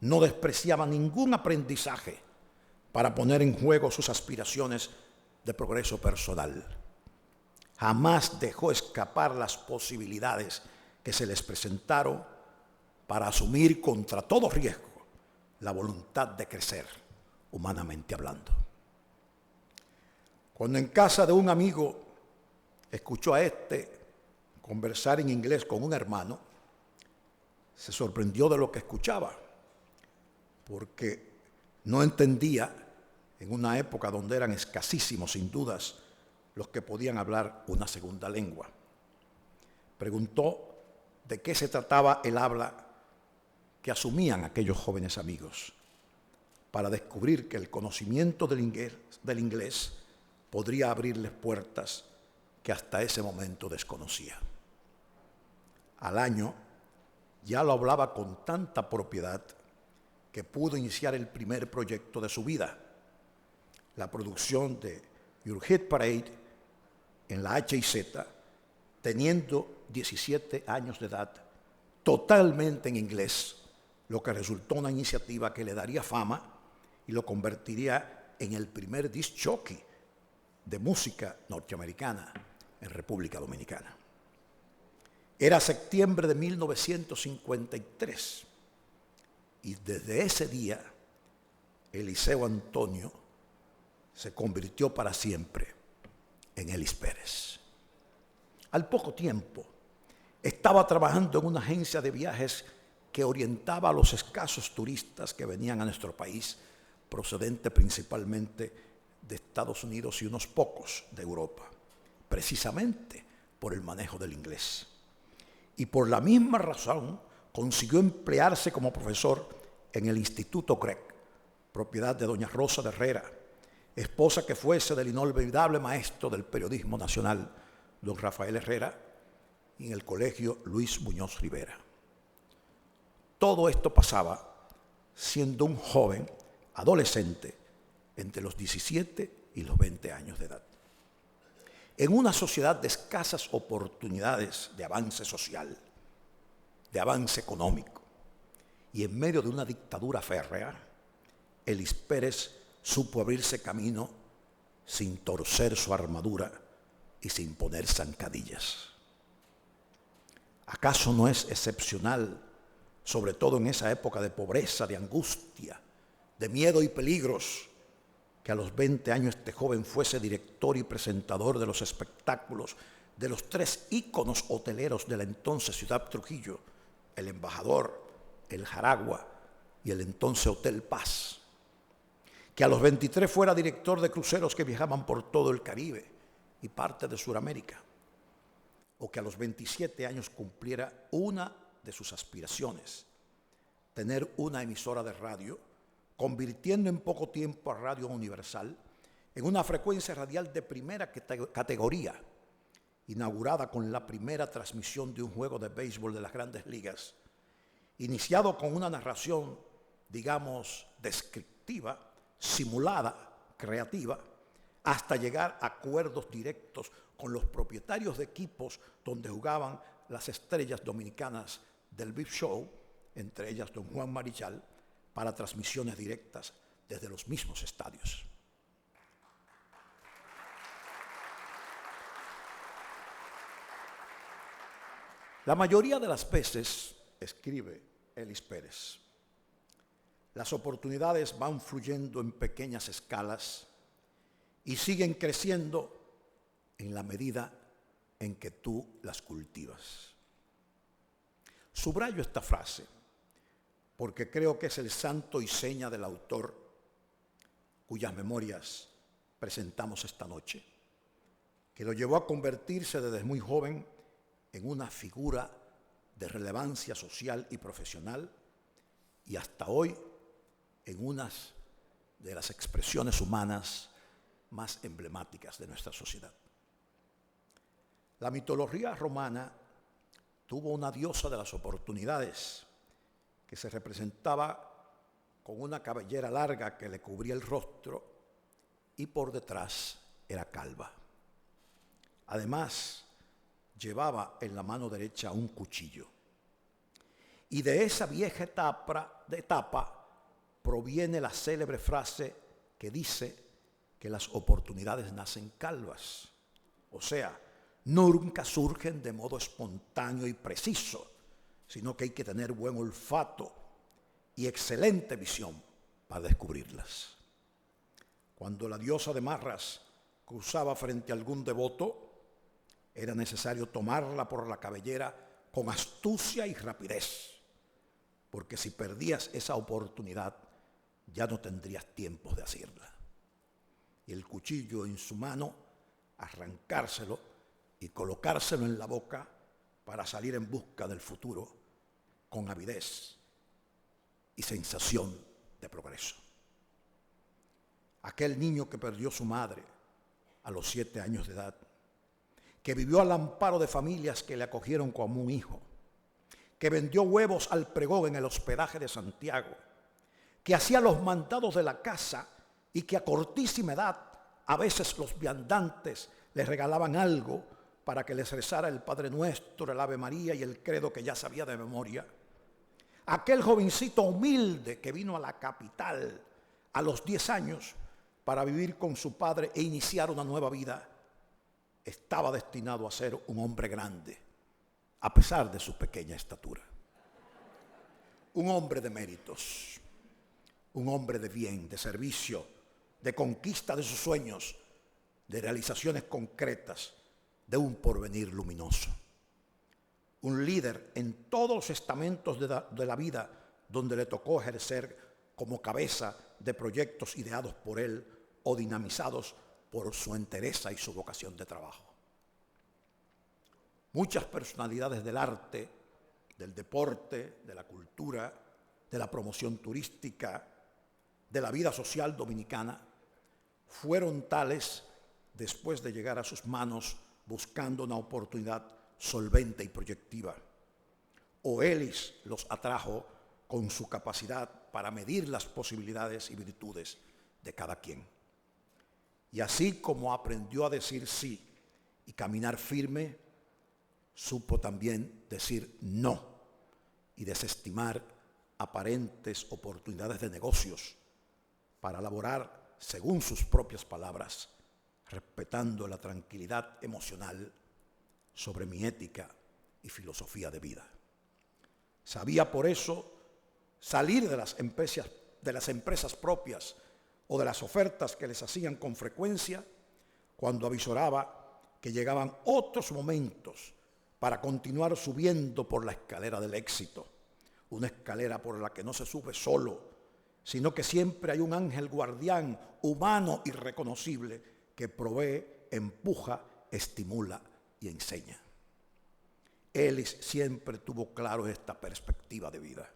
No despreciaba ningún aprendizaje para poner en juego sus aspiraciones de progreso personal. Jamás dejó escapar las posibilidades que se les presentaron para asumir contra todo riesgo la voluntad de crecer, humanamente hablando. Cuando en casa de un amigo escuchó a este conversar en inglés con un hermano, se sorprendió de lo que escuchaba, porque no entendía, en una época donde eran escasísimos, sin dudas, los que podían hablar una segunda lengua. Preguntó de qué se trataba el habla que asumían aquellos jóvenes amigos, para descubrir que el conocimiento del inglés podría abrirles puertas que hasta ese momento desconocía. Al año ya lo hablaba con tanta propiedad que pudo iniciar el primer proyecto de su vida, la producción de Your Hit Parade en la H&Z, teniendo 17 años de edad, totalmente en inglés, lo que resultó una iniciativa que le daría fama y lo convertiría en el primer disc jockey de música norteamericana en República Dominicana. Era septiembre de 1953 y desde ese día Eliseo Antonio se convirtió para siempre en Elis Pérez. Al poco tiempo estaba trabajando en una agencia de viajes que orientaba a los escasos turistas que venían a nuestro país, procedente principalmente de Estados Unidos y unos pocos de Europa, precisamente por el manejo del inglés. Y por la misma razón consiguió emplearse como profesor en el Instituto Grec, propiedad de doña Rosa de Herrera, esposa que fuese del inolvidable maestro del periodismo nacional, don Rafael Herrera, y en el colegio Luis Muñoz Rivera. Todo esto pasaba siendo un joven adolescente entre los 17 y los 20 años de edad. En una sociedad de escasas oportunidades de avance social, de avance económico, y en medio de una dictadura férrea, Elis Pérez supo abrirse camino sin torcer su armadura y sin poner zancadillas. ¿Acaso no es excepcional, sobre todo en esa época de pobreza, de angustia, de miedo y peligros, que a los 20 años este joven fuese director y presentador de los espectáculos de los 3 íconos hoteleros de la entonces ciudad Trujillo, el Embajador, el Jaragua y el entonces Hotel Paz? Que a los 23 fuera director de cruceros que viajaban por todo el Caribe y parte de Sudamérica, o que a los 27 años cumpliera una de sus aspiraciones, tener una emisora de radio, convirtiendo en poco tiempo a Radio Universal en una frecuencia radial de primera categoría, inaugurada con la primera transmisión de un juego de béisbol de las Grandes Ligas, iniciado con una narración, digamos, descriptiva, simulada, creativa, hasta llegar a acuerdos directos con los propietarios de equipos donde jugaban las estrellas dominicanas del Big Show, entre ellas don Juan Marichal, para transmisiones directas desde los mismos estadios. La mayoría de las veces, escribe Elis Pérez, las oportunidades van fluyendo en pequeñas escalas y siguen creciendo en la medida en que tú las cultivas. Subrayo esta frase porque creo que es el santo y seña del autor cuyas memorias presentamos esta noche, que lo llevó a convertirse desde muy joven en una figura de relevancia social y profesional y hasta hoy en unas de las expresiones humanas más emblemáticas de nuestra sociedad. La mitología romana tuvo una diosa de las oportunidades que se representaba con una cabellera larga que le cubría el rostro y por detrás era calva. Además, llevaba en la mano derecha un cuchillo. Y de esa vieja etapa proviene la célebre frase que dice que las oportunidades nacen calvas. O sea, nunca surgen de modo espontáneo y preciso, sino que hay que tener buen olfato y excelente visión para descubrirlas. Cuando la diosa de Marras cruzaba frente a algún devoto, era necesario tomarla por la cabellera con astucia y rapidez, porque si perdías esa oportunidad, ya no tendrías tiempo de hacerla. Y el cuchillo en su mano, arrancárselo y colocárselo en la boca para salir en busca del futuro con avidez y sensación de progreso. Aquel niño que perdió su madre a los 7 años de edad, que vivió al amparo de familias que le acogieron como un hijo, que vendió huevos al pregón en el hospedaje de Santiago, que hacía los mandados de la casa y que a cortísima edad a veces los viandantes les regalaban algo para que les rezara el Padre Nuestro, el Ave María y el credo que ya sabía de memoria. Aquel jovencito humilde que vino a la capital a los 10 años para vivir con su padre e iniciar una nueva vida, estaba destinado a ser un hombre grande, a pesar de su pequeña estatura. Un hombre de méritos, un hombre de bien, de servicio, de conquista de sus sueños, de realizaciones concretas, de un porvenir luminoso. Un líder en todos los estamentos de la vida donde le tocó ejercer como cabeza de proyectos ideados por él o dinamizados por su entereza y su vocación de trabajo. Muchas personalidades del arte, del deporte, de la cultura, de la promoción turística, de la vida social dominicana, fueron tales después de llegar a sus manos buscando una oportunidad solvente y proyectiva. O Ellis los atrajo con su capacidad para medir las posibilidades y virtudes de cada quien. Y así como aprendió a decir sí y caminar firme, supo también decir no y desestimar aparentes oportunidades de negocios para laborar, según sus propias palabras, respetando la tranquilidad emocional sobre mi ética y filosofía de vida. Sabía por eso salir de las empresas propias o de las ofertas que les hacían con frecuencia cuando avisoraba que llegaban otros momentos para continuar subiendo por la escalera del éxito, una escalera por la que no se sube solo, sino que siempre hay un ángel guardián humano y reconocible que provee, empuja, estimula y enseña. Ellis siempre tuvo claro esta perspectiva de vida.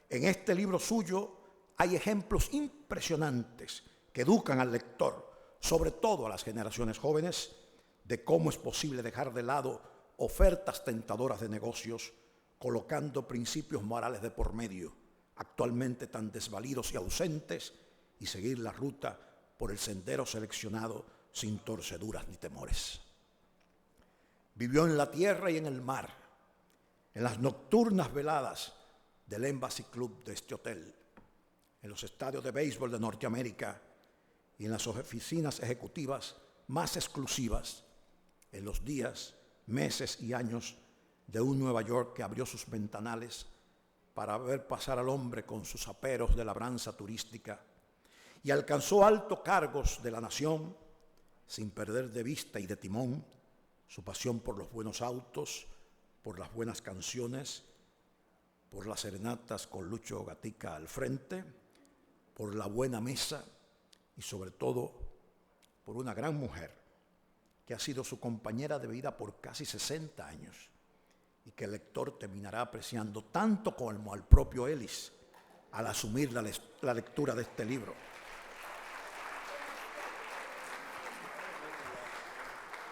En este libro suyo hay ejemplos impresionantes que educan al lector, sobre todo a las generaciones jóvenes, de cómo es posible dejar de lado ofertas tentadoras de negocios, colocando principios morales de por medio, actualmente tan desvalidos y ausentes, y seguir la ruta por el sendero seleccionado sin torceduras ni temores. Vivió en la tierra y en el mar, en las nocturnas veladas del Embassy Club de este hotel, en los estadios de béisbol de Norteamérica y en las oficinas ejecutivas más exclusivas, en los días, meses y años de un Nueva York que abrió sus ventanales para ver pasar al hombre con sus aperos de labranza turística y alcanzó altos cargos de la nación sin perder de vista y de timón su pasión por los buenos autos, por las buenas canciones, por las serenatas con Lucho Gatica al frente, por la buena mesa y sobre todo por una gran mujer que ha sido su compañera de vida por casi 60 años y que el lector terminará apreciando tanto como al propio Ellis al asumir la lectura de este libro.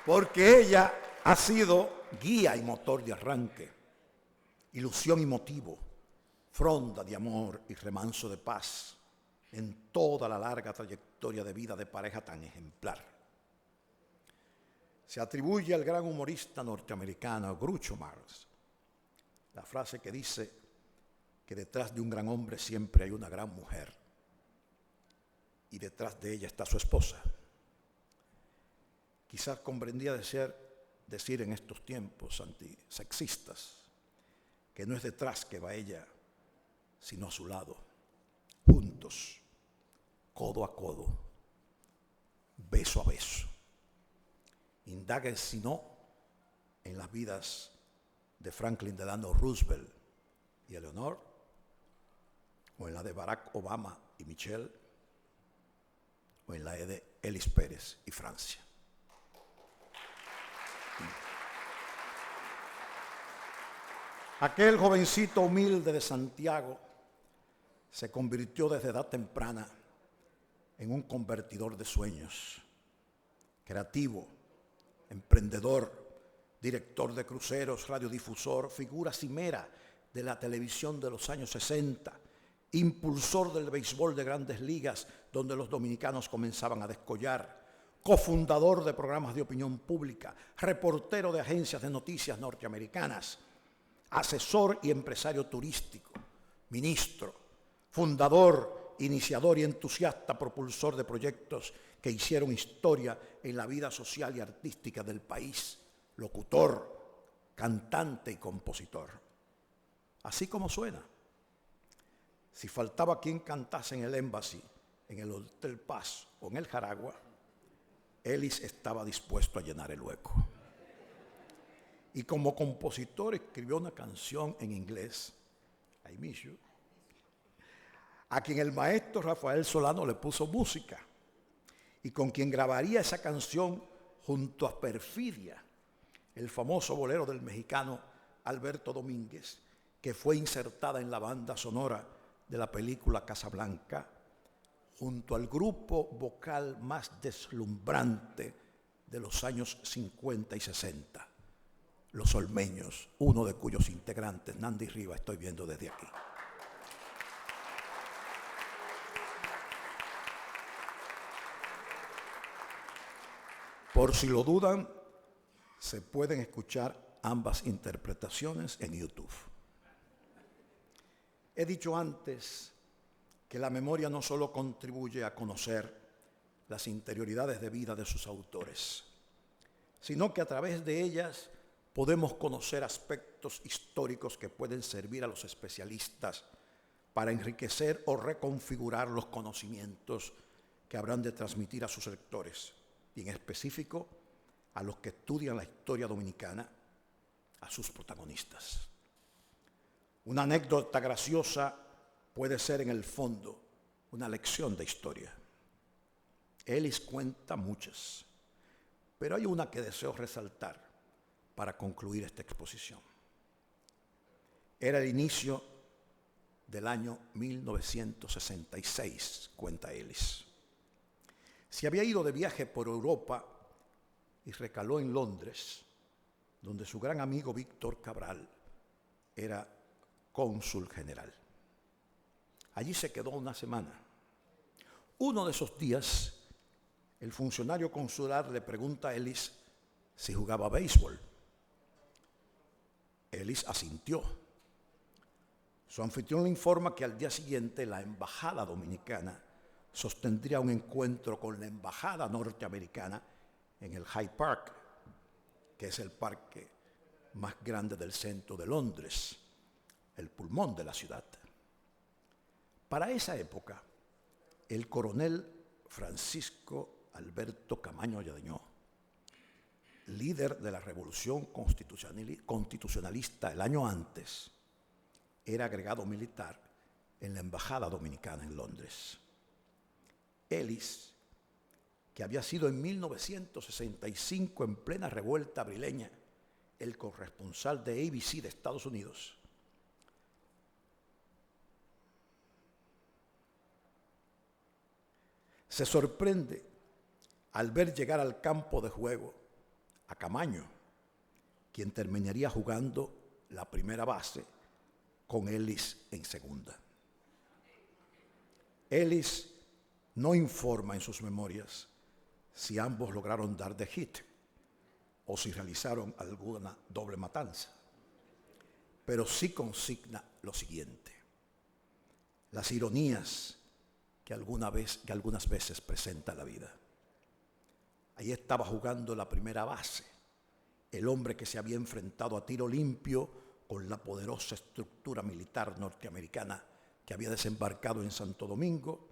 Porque ella ha sido guía y motor de arranque, ilusión y motivo, fronda de amor y remanso de paz en toda la larga trayectoria de vida de pareja tan ejemplar. Se atribuye al gran humorista norteamericano Groucho Marx la frase que dice que detrás de un gran hombre siempre hay una gran mujer y detrás de ella está su esposa. Quizás convendría decir decir en estos tiempos antisexistas que no es detrás que va ella, sino a su lado, juntos, codo a codo, beso a beso. Indaguen si no en las vidas de Franklin Delano Roosevelt y Eleanor, o en la de Barack Obama y Michelle, o en la de Elis Pérez y Francia. Aquel jovencito humilde de Santiago se convirtió desde edad temprana en un convertidor de sueños, creativo, emprendedor, director de cruceros, radiodifusor, figura cimera de la televisión de los años 60, impulsor del béisbol de Grandes Ligas, donde los dominicanos comenzaban a descollar, cofundador de programas de opinión pública, reportero de agencias de noticias norteamericanas, asesor y empresario turístico, ministro, fundador, iniciador y entusiasta propulsor de proyectos que hicieron historia en la vida social y artística del país, locutor, cantante y compositor. Así como suena. Si faltaba quien cantase en el Embassy, en el Hotel Paz o en el Jaragua, Elis estaba dispuesto a llenar el hueco. Y como compositor escribió una canción en inglés, I Miss You, a quien el maestro Rafael Solano le puso música y con quien grabaría esa canción junto a Perfidia, el famoso bolero del mexicano Alberto Domínguez, que fue insertada en la banda sonora de la película Casablanca, junto al grupo vocal más deslumbrante de los años 50 y 60, Los Olmeños, uno de cuyos integrantes, Nandy Rivas, estoy viendo desde aquí. Por si lo dudan, se pueden escuchar ambas interpretaciones en YouTube. He dicho antes que la memoria no solo contribuye a conocer las interioridades de vida de sus autores, sino que a través de ellas podemos conocer aspectos históricos que pueden servir a los especialistas para enriquecer o reconfigurar los conocimientos que habrán de transmitir a sus lectores, y en específico a los que estudian la historia dominicana, a sus protagonistas. Una anécdota graciosa puede ser en el fondo una lección de historia. Elis cuenta muchas, pero hay una que deseo resaltar para concluir esta exposición. Era el inicio del año 1966, cuenta Elis. Se había ido de viaje por Europa y recaló en Londres, donde su gran amigo Víctor Cabral era cónsul general. Allí se quedó una semana. Uno de esos días, el funcionario consular le pregunta a Elis si jugaba béisbol. Elis asintió. Su anfitrión le informa que al día siguiente la embajada dominicana sostendría un encuentro con la embajada norteamericana en el Hyde Park, que es el parque más grande del centro de Londres, el pulmón de la ciudad. Para esa época, el coronel Francisco Alberto Camaño Yadeñó, líder de la revolución constitucionalista el año antes, era agregado militar en la embajada dominicana en Londres. Elis, que había sido en 1965, en plena revuelta abrileña, el corresponsal de ABC de Estados Unidos, se sorprende al ver llegar al campo de juego a Camaño, quien terminaría jugando la primera base con Elis en segunda. Elis no informa en sus memorias si ambos lograron dar de hit o si realizaron alguna doble matanza, pero sí consigna lo siguiente: las ironías que algunas veces presenta la vida. Ahí estaba jugando la primera base el hombre que se había enfrentado a tiro limpio con la poderosa estructura militar norteamericana que había desembarcado en Santo Domingo,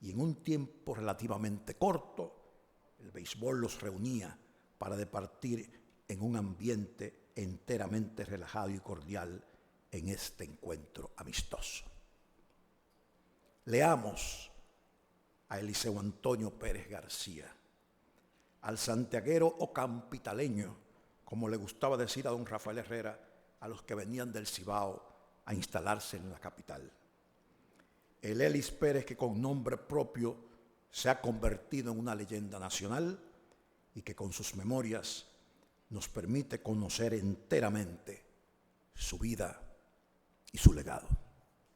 y en un tiempo relativamente corto, el béisbol los reunía para departir en un ambiente enteramente relajado y cordial en este encuentro amistoso. Leamos a Eliseo Antonio Pérez García, al santiaguero o campitaleño, como le gustaba decir a don Rafael Herrera, a los que venían del Cibao a instalarse en la capital. El Elis Pérez que con nombre propio se ha convertido en una leyenda nacional y que con sus memorias nos permite conocer enteramente su vida y su legado.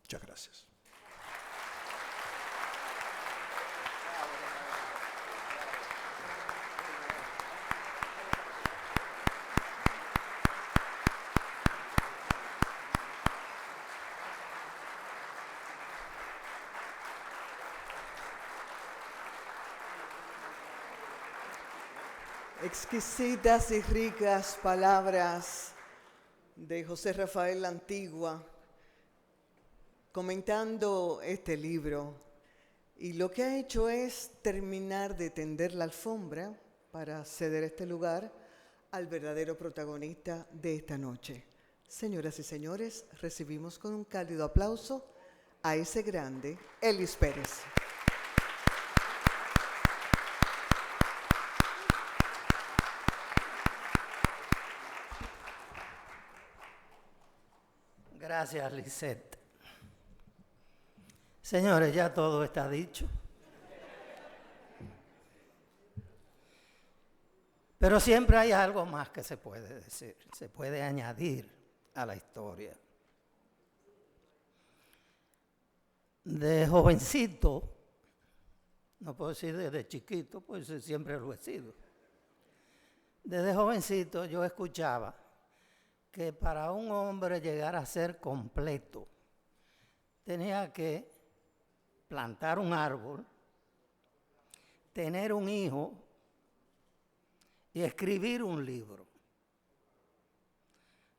Muchas gracias. Exquisitas y ricas palabras de José Rafael La Antigua comentando este libro, y lo que ha hecho es terminar de tender la alfombra para ceder este lugar al verdadero protagonista de esta noche. Señoras y señores, recibimos con un cálido aplauso a ese grande Elis Pérez. Gracias, Lisette. Señores, ya todo está dicho. Pero siempre hay algo más que se puede decir, se puede añadir a la historia. De jovencito, no puedo decir desde chiquito, pues siempre lo he sido. Desde jovencito yo escuchaba que para un hombre llegar a ser completo tenía que plantar un árbol, tener un hijo y escribir un libro.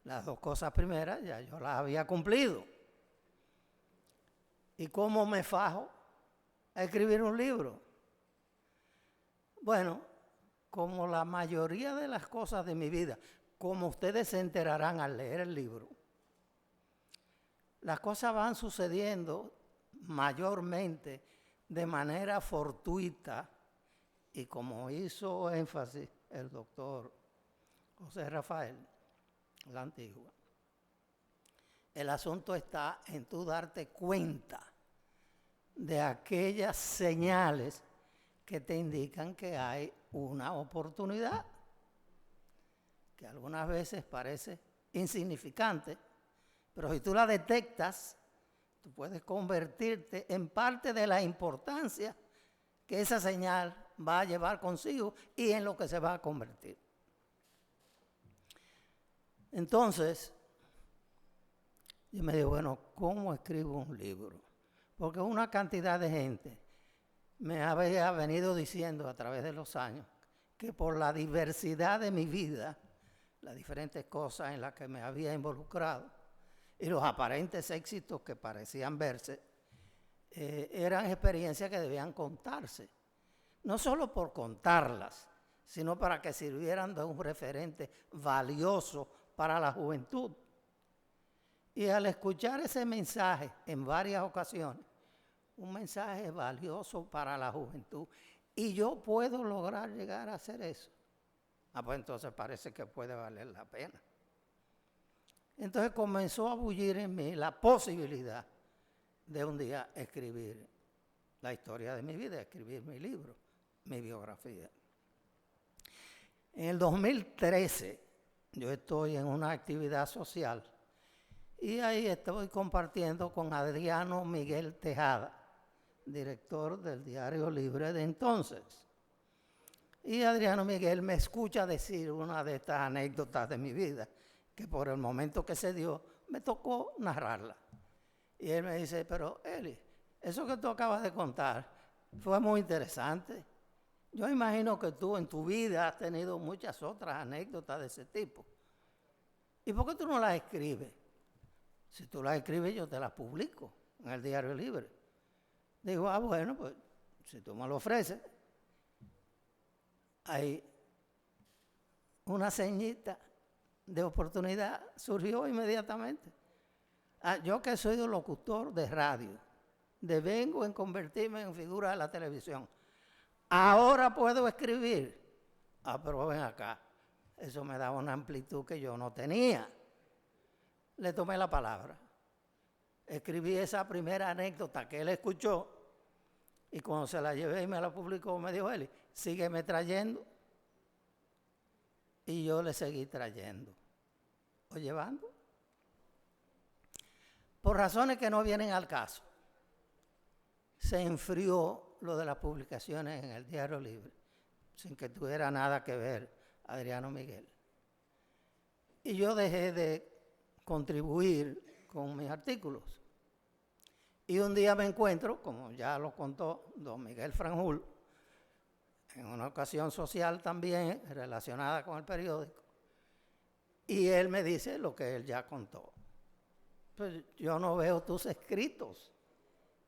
Las dos cosas primeras ya yo las había cumplido. ¿Y cómo me fajo a escribir un libro? Bueno, como la mayoría de las cosas de mi vida, como ustedes se enterarán al leer el libro, las cosas van sucediendo mayormente de manera fortuita, y como hizo énfasis el doctor José Rafael La Antigua, el asunto está en tú darte cuenta de aquellas señales que te indican que hay una oportunidad, que algunas veces parece insignificante, pero si tú la detectas, tú puedes convertirte en parte de la importancia que esa señal va a llevar consigo y en lo que se va a convertir. Entonces, yo me digo, bueno, ¿cómo escribo un libro? Porque una cantidad de gente me había venido diciendo a través de los años que por la diversidad de mi vida, las diferentes cosas en las que me había involucrado y los aparentes éxitos que parecían verse, eran experiencias que debían contarse. No solo por contarlas, sino para que sirvieran de un referente valioso para la juventud. Y al escuchar ese mensaje en varias ocasiones, un mensaje valioso para la juventud, y yo puedo lograr llegar a hacer eso, pues entonces parece que puede valer la pena. Entonces comenzó a bullir en mí la posibilidad de un día escribir la historia de mi vida, escribir mi libro, mi biografía. En el 2013 yo estoy en una actividad social y ahí estoy compartiendo con Adriano Miguel Tejada, director del Diario Libre de entonces. Y Adriano Miguel me escucha decir una de estas anécdotas de mi vida, que por el momento que se dio, me tocó narrarla. Y él me dice, pero Eli, eso que tú acabas de contar fue muy interesante. Yo imagino que tú en tu vida has tenido muchas otras anécdotas de ese tipo. ¿Y por qué tú no las escribes? Si tú las escribes, yo te las publico en el Diario Libre. Digo, bueno, pues si tú me lo ofreces, hay una ceñita de oportunidad, surgió inmediatamente. Yo que soy un locutor de radio, devengo en convertirme en figura de la televisión. Ahora puedo escribir. Pero ven acá, eso me daba una amplitud que yo no tenía. Le tomé la palabra. Escribí esa primera anécdota que él escuchó y cuando se la llevé y me la publicó, me dijo él, sígueme trayendo. Y yo le seguí trayendo o llevando. Por razones que no vienen al caso, se enfrió lo de las publicaciones en el Diario Libre, sin que tuviera nada que ver Adriano Miguel. Y yo dejé de contribuir con mis artículos. Y un día me encuentro, como ya lo contó don Miguel Franjul, en una ocasión social también relacionada con el periódico, y él me dice lo que él ya contó. Pues yo no veo tus escritos.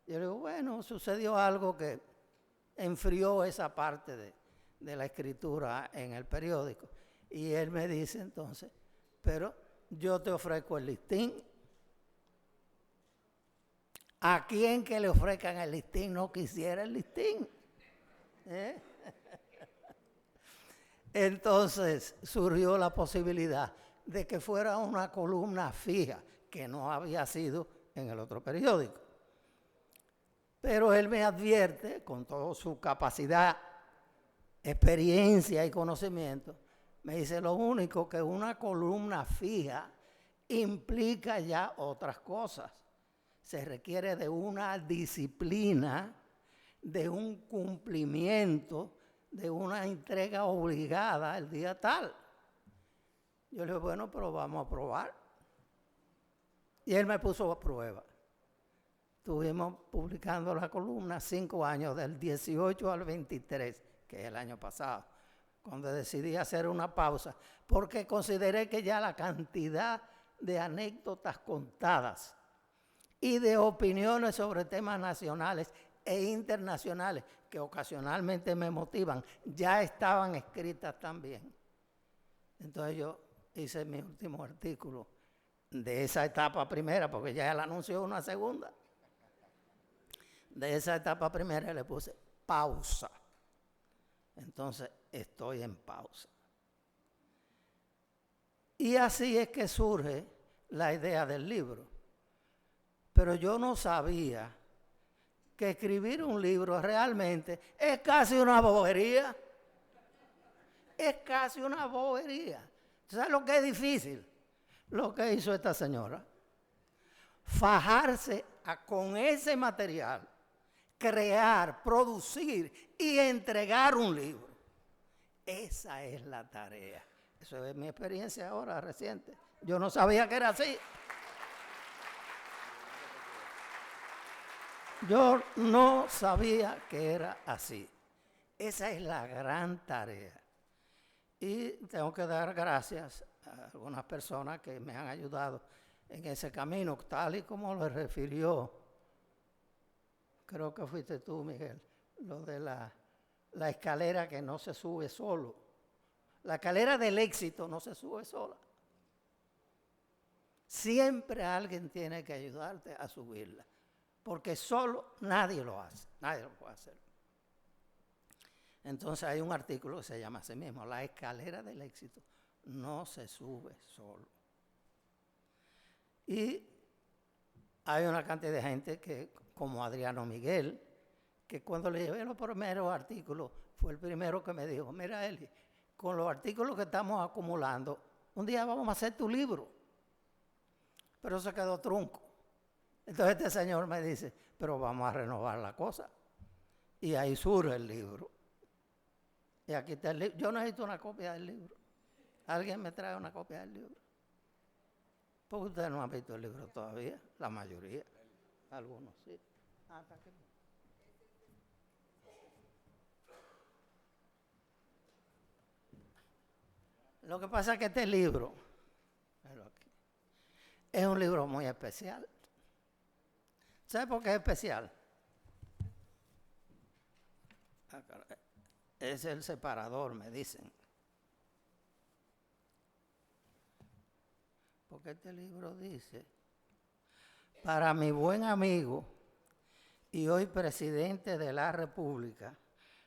Yo le digo, bueno, sucedió algo que enfrió esa parte de la escritura en el periódico. Y él me dice entonces, pero yo te ofrezco el listín. ¿A quién que le ofrezcan el listín no quisiera el listín? Entonces surgió la posibilidad de que fuera una columna fija, que no había sido en el otro periódico. Pero él me advierte, con toda su capacidad, experiencia y conocimiento, me dice, lo único que una columna fija implica ya otras cosas. Se requiere de una disciplina, de un cumplimiento, de una entrega obligada el día tal. Yo le digo, bueno, pero vamos a probar. Y él me puso a prueba. Estuvimos publicando la columna 5 años, del 18 al 23, que es el año pasado, cuando decidí hacer una pausa, porque consideré que ya la cantidad de anécdotas contadas y de opiniones sobre temas nacionales e internacionales que ocasionalmente me motivan, ya estaban escritas también. Entonces yo hice mi último artículo de esa etapa primera, porque ya él anunció una segunda. De esa etapa primera le puse pausa. Entonces estoy en pausa. Y así es que surge la idea del libro. Pero yo no sabía que escribir un libro realmente es casi una bobería. Es casi una bobería. ¿Sabes lo que es difícil? Lo que hizo esta señora. Fajarse con ese material, crear, producir y entregar un libro. Esa es la tarea. Eso es mi experiencia ahora reciente. Yo no sabía que era así. Yo no sabía que era así. Esa es la gran tarea. Y tengo que dar gracias a algunas personas que me han ayudado en ese camino, tal y como lo refirió, creo que fuiste tú, Miguel, lo de la escalera que no se sube solo. La escalera del éxito no se sube sola. Siempre alguien tiene que ayudarte a subirla, porque solo nadie lo hace, nadie lo puede hacer. Entonces hay un artículo que se llama así mismo, la escalera del éxito no se sube solo. Y hay una cantidad de gente que, como Adriano Miguel, que cuando le llevé los primeros artículos, fue el primero que me dijo, mira Eli, con los artículos que estamos acumulando, un día vamos a hacer tu libro. Pero se quedó trunco. Entonces este señor me dice, pero vamos a renovar la cosa. Y ahí surge el libro. Y aquí está el libro. Yo necesito una copia del libro. ¿Alguien me trae una copia del libro? Porque ustedes no han visto el libro todavía, la mayoría. Algunos sí. Está aquí. Lo que pasa es que este libro es un libro muy especial. ¿Sabe por qué es especial? Es el separador, me dicen. Porque este libro dice, para mi buen amigo y hoy presidente de la República,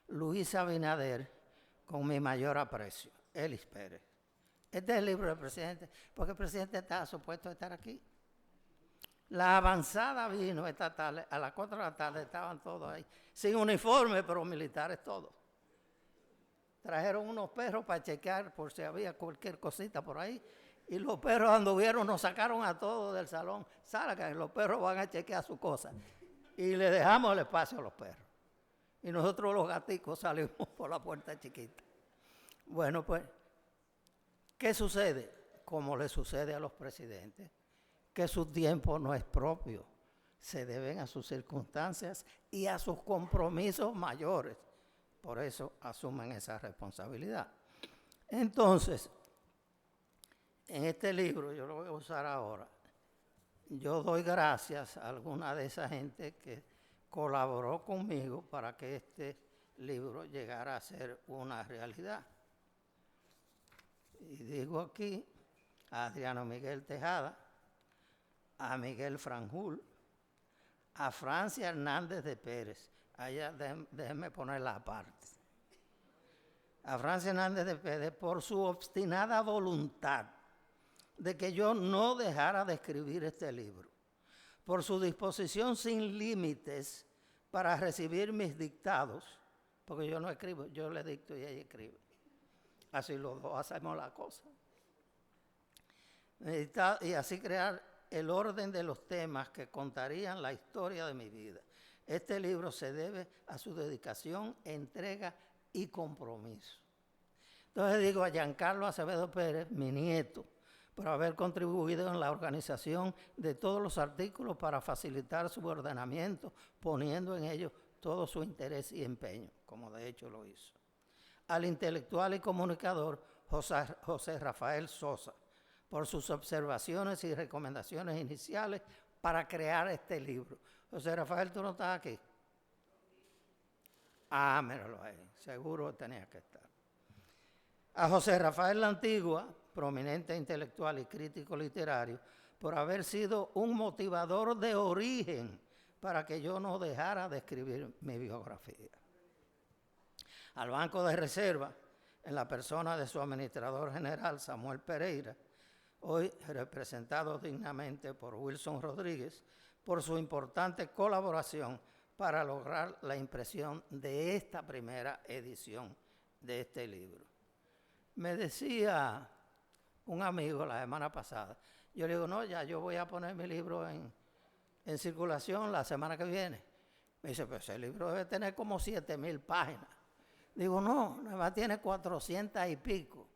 Luis Abinader, con mi mayor aprecio, Elis Pérez. Este es el libro del presidente, porque el presidente estaba supuesto a estar aquí. La avanzada vino esta tarde, a las 4 de la tarde estaban todos ahí, sin uniforme, pero militares todos. Trajeron unos perros para chequear por si había cualquier cosita por ahí, y los perros anduvieron, nos sacaron a todos del salón. Salgan, los perros van a chequear su cosa. Y le dejamos el espacio a los perros. Y nosotros los gaticos salimos por la puerta chiquita. Bueno, pues, ¿qué sucede? Como le sucede a los presidentes, que su tiempo no es propio, se deben a sus circunstancias y a sus compromisos mayores. Por eso asumen esa responsabilidad. Entonces, en este libro, yo lo voy a usar ahora, yo doy gracias a alguna de esa gente que colaboró conmigo para que este libro llegara a ser una realidad. Y digo aquí a Adriano Miguel Tejada, a Miguel Franjul, a Francia Hernández de Pérez. Allá déjenme ponerla aparte. A Francia Hernández de Pérez por su obstinada voluntad de que yo no dejara de escribir este libro, por su disposición sin límites para recibir mis dictados, porque yo no escribo, yo le dicto y ella escribe. Así los dos hacemos la cosa. Y así crear el orden de los temas que contarían la historia de mi vida. Este libro se debe a su dedicación, entrega y compromiso. Entonces digo a Giancarlo Acevedo Pérez, mi nieto, por haber contribuido en la organización de todos los artículos para facilitar su ordenamiento, poniendo en ellos todo su interés y empeño, como de hecho lo hizo. Al intelectual y comunicador José Rafael Sosa, por sus observaciones y recomendaciones iniciales para crear este libro. José Rafael, ¿tú no estás aquí? Ah, míralo ahí, seguro tenía que estar. A José Rafael La Antigua, prominente intelectual y crítico literario, por haber sido un motivador de origen para que yo no dejara de escribir mi biografía. Al Banco de Reserva, en la persona de su administrador general, Samuel Pereira, hoy representado dignamente por Wilson Rodríguez, por su importante colaboración para lograr la impresión de esta primera edición de este libro. Me decía un amigo la semana pasada, yo le digo, no, ya yo voy a poner mi libro en circulación la semana que viene. Me dice, pues el libro debe tener como 7,000 páginas. Digo, no, nada más tiene 400 y pico.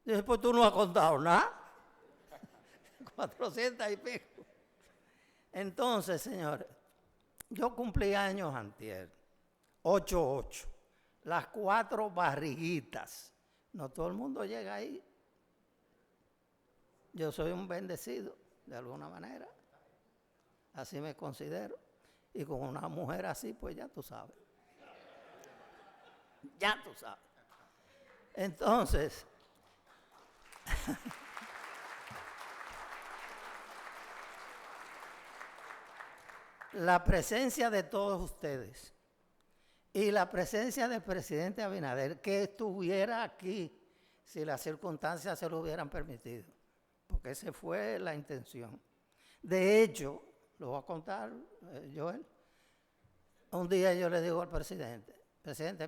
Dice, pues tú no has contado nada. 400 y pico. Entonces, señores, yo cumplí años antier, 8/8, las 4 barriguitas. No todo el mundo llega ahí. Yo soy un bendecido, de alguna manera. Así me considero. Y con una mujer así, pues ya tú sabes. Ya tú sabes. Entonces, la presencia de todos ustedes y la presencia del presidente Abinader, que estuviera aquí si las circunstancias se lo hubieran permitido, porque esa fue la intención. De hecho, lo voy a contar, Joel, un día yo le digo al presidente,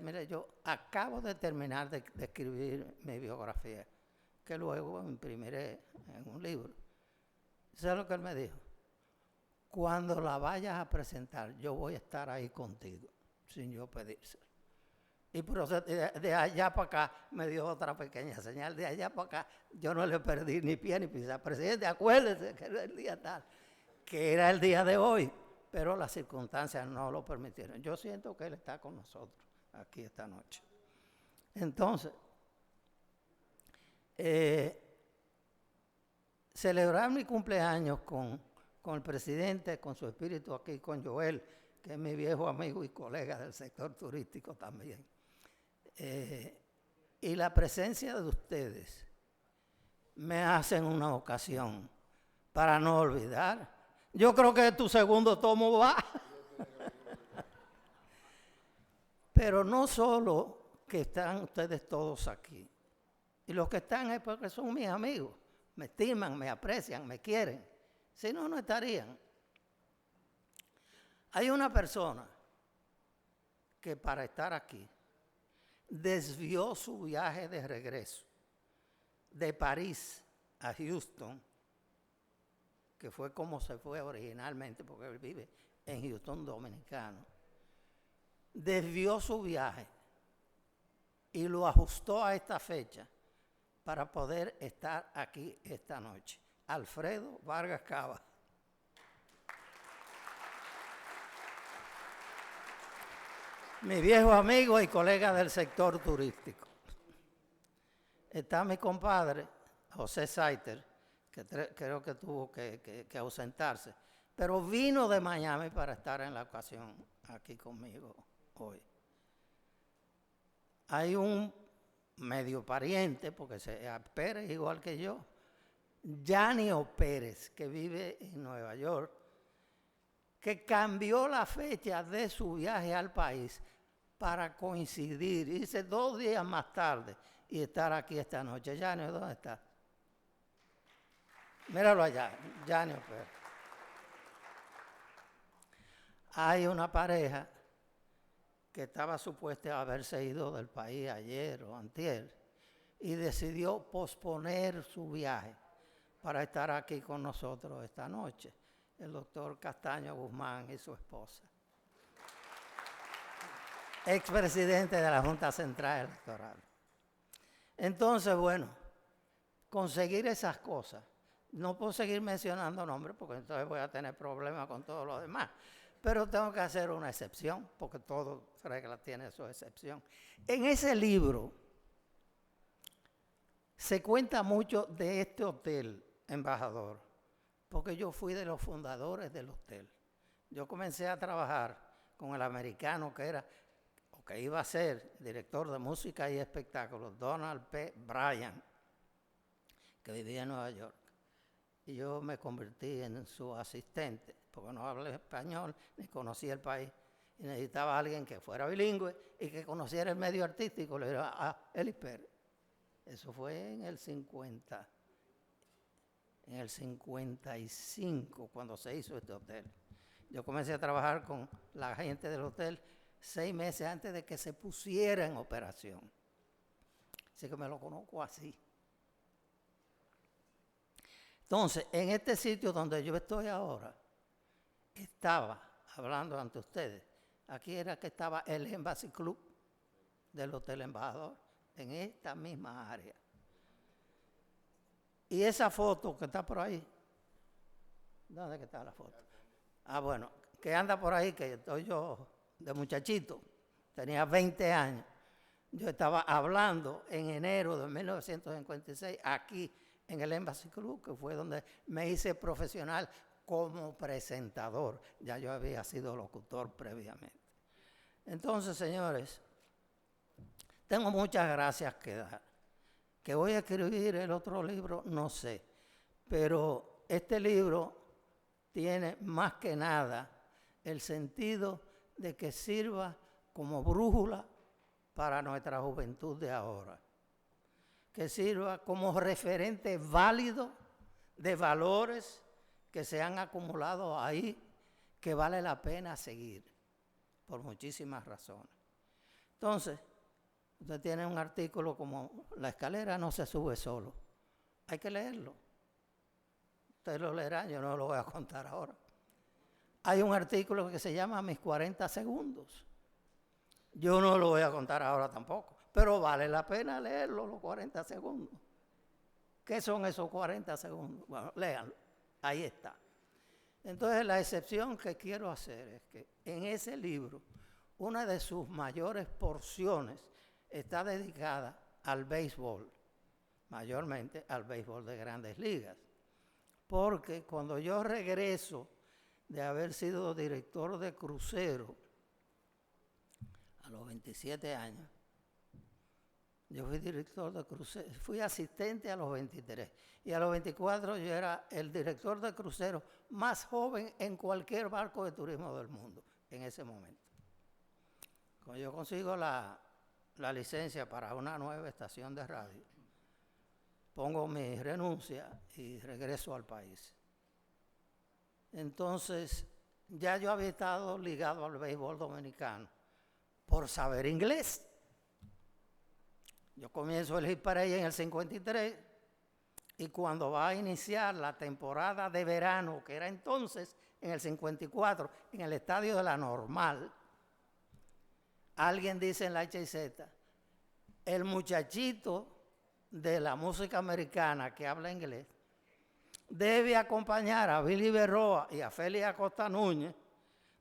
mire, yo acabo de terminar de escribir mi biografía, que luego imprimiré en un libro. ¿Sabes lo que él me dijo? Cuando la vayas a presentar, yo voy a estar ahí contigo, sin yo pedírselo. Y por eso de allá para acá me dio otra pequeña señal. De allá para acá yo no le perdí ni pie ni pizza. Presidente, acuérdese que era el día tal, que era el día de hoy, pero las circunstancias no lo permitieron. Yo siento que él está con nosotros aquí esta noche. Entonces, celebrar mi cumpleaños con el presidente, con su espíritu aquí, con Joel, que es mi viejo amigo y colega del sector turístico también. Y la presencia de ustedes me hacen una ocasión para no olvidar. Yo creo que tu segundo tomo va. Pero no solo que están ustedes todos aquí. Y los que están es porque son mis amigos. Me estiman, me aprecian, me quieren. Si no, no estarían. Hay una persona que para estar aquí desvió su viaje de regreso de París a Houston, que fue como se fue originalmente, porque él vive en Houston dominicano. Desvió su viaje y lo ajustó a esta fecha para poder estar aquí esta noche. Alfredo Vargas Cava. Mi viejo amigo y colega del sector turístico. Está mi compadre, José Saiter, que creo que tuvo que ausentarse, pero vino de Miami para estar en la ocasión aquí conmigo hoy. Hay un medio pariente, porque Pérez igual que yo, Yanio Pérez, que vive en Nueva York, que cambió la fecha de su viaje al país para coincidir, irse 2 días más tarde y estar aquí esta noche. Yanio, ¿dónde está? Míralo allá, Yanio Pérez. Hay una pareja que estaba supuesta a haberse ido del país ayer o antier y decidió posponer su viaje para estar aquí con nosotros esta noche. El doctor Castaño Guzmán y su esposa. Expresidente de la Junta Central Electoral. Entonces, bueno, conseguir esas cosas. No puedo seguir mencionando nombres porque entonces voy a tener problemas con todo lo demás. Pero tengo que hacer una excepción, porque todo regla tiene su excepción. En ese libro se cuenta mucho de este hotel, Embajador, porque yo fui de los fundadores del hotel. Yo comencé a trabajar con el americano que era, o que iba a ser, director de música y espectáculos, Donald P. Bryan, que vivía en Nueva York. Y yo me convertí en su asistente, porque no hablaba español, ni conocía el país, y necesitaba a alguien que fuera bilingüe y que conociera el medio artístico. Le digo a Elis Pérez. Eso fue en el 55, cuando se hizo este hotel. Yo comencé a trabajar con la gente del hotel 6 meses antes de que se pusiera en operación. Así que me lo conozco así. Entonces, en este sitio donde yo estoy ahora, estaba hablando ante ustedes. Aquí era que estaba el Embassy Club del Hotel Embajador, en esta misma área. Y esa foto que está por ahí, ¿dónde que está la foto? Ah, bueno, que anda por ahí, que estoy yo de muchachito, tenía 20 años. Yo estaba hablando en enero de 1956 aquí en el Embassy Club, que fue donde me hice profesional como presentador. Ya yo había sido locutor previamente. Entonces, señores, tengo muchas gracias que dar. Que voy a escribir el otro libro, no sé. Pero este libro tiene más que nada el sentido de que sirva como brújula para nuestra juventud de ahora. Que sirva como referente válido de valores que se han acumulado ahí, que vale la pena seguir, por muchísimas razones. Entonces, usted tiene un artículo como La escalera no se sube solo. Hay que leerlo. Usted lo leerá, yo no lo voy a contar ahora. Hay un artículo que se llama Mis 40 segundos. Yo no lo voy a contar ahora tampoco, pero vale la pena leerlo, los 40 segundos. ¿Qué son esos 40 segundos? Bueno, léanlo. Ahí está. Entonces, la excepción que quiero hacer es que en ese libro, una de sus mayores porciones está dedicada al béisbol. mayormente al béisbol de Grandes Ligas. Porque cuando yo regreso de haber sido director de crucero a los 27 años, yo fui director de crucero, fui asistente a los 23 y a los 24 yo era el director de crucero más joven en cualquier barco de turismo del mundo en ese momento. Cuando yo consigo la licencia para una nueva estación de radio, pongo mi renuncia y regreso al país. Entonces, ya yo había estado ligado al béisbol dominicano por saber inglés. Yo comienzo el Hit Parade en el 53 y cuando va a iniciar la temporada de verano, que era entonces en el 54, en el estadio de la Normal, alguien dice en la HIZ, el muchachito de la música americana que habla inglés debe acompañar a Billy Berroa y a Félix Acosta Núñez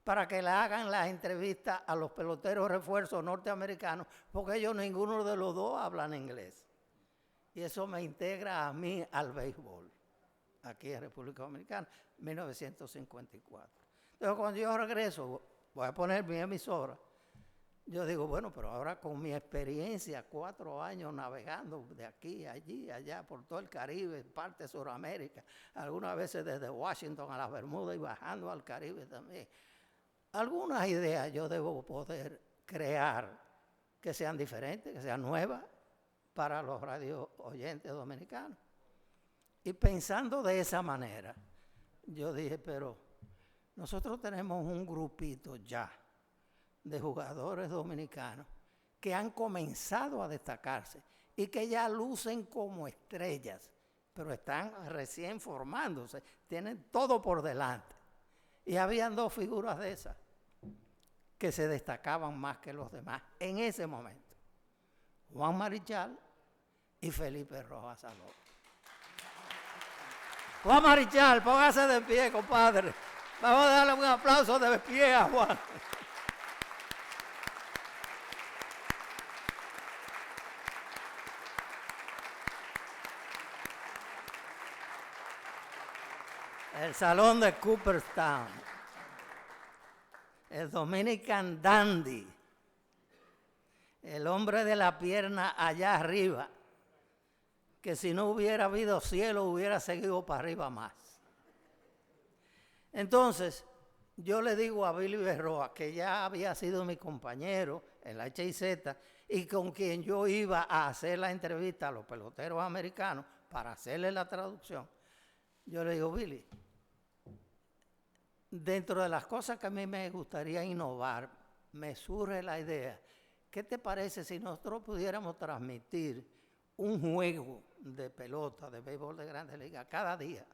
para que le hagan las entrevistas a los peloteros refuerzos norteamericanos, porque ellos ninguno de los dos hablan inglés. Y eso me integra a mí al béisbol, aquí en República Dominicana, 1954. Entonces, cuando yo regreso, voy a poner mi emisora, yo digo, bueno, pero ahora con mi experiencia, 4 años navegando de aquí, allí, allá, por todo el Caribe, parte de Sudamérica, algunas veces desde Washington a las Bermudas y bajando al Caribe también, algunas ideas yo debo poder crear que sean diferentes, que sean nuevas para los radio oyentes dominicanos. Y pensando de esa manera, yo dije, pero nosotros tenemos un grupito ya de jugadores dominicanos que han comenzado a destacarse y que ya lucen como estrellas, pero están recién formándose, tienen todo por delante. Y habían 2 figuras de esas que se destacaban más que los demás en ese momento. Juan Marichal y Felipe Rojas Salón. Juan Marichal, póngase de pie, compadre. Vamos a darle un aplauso de pie a Juan. El salón de Cooperstown, el Dominican Dandy, el hombre de la pierna allá arriba, que si no hubiera habido cielo hubiera seguido para arriba más. Entonces, yo le digo a Billy Berroa, que ya había sido mi compañero en la HIZ y con quien yo iba a hacer la entrevista a los peloteros americanos para hacerle la traducción, yo le digo, Billy, dentro de las cosas que a mí me gustaría innovar, me surge la idea, ¿qué te parece si nosotros pudiéramos transmitir un juego de pelota, de béisbol de Grandes Ligas cada día,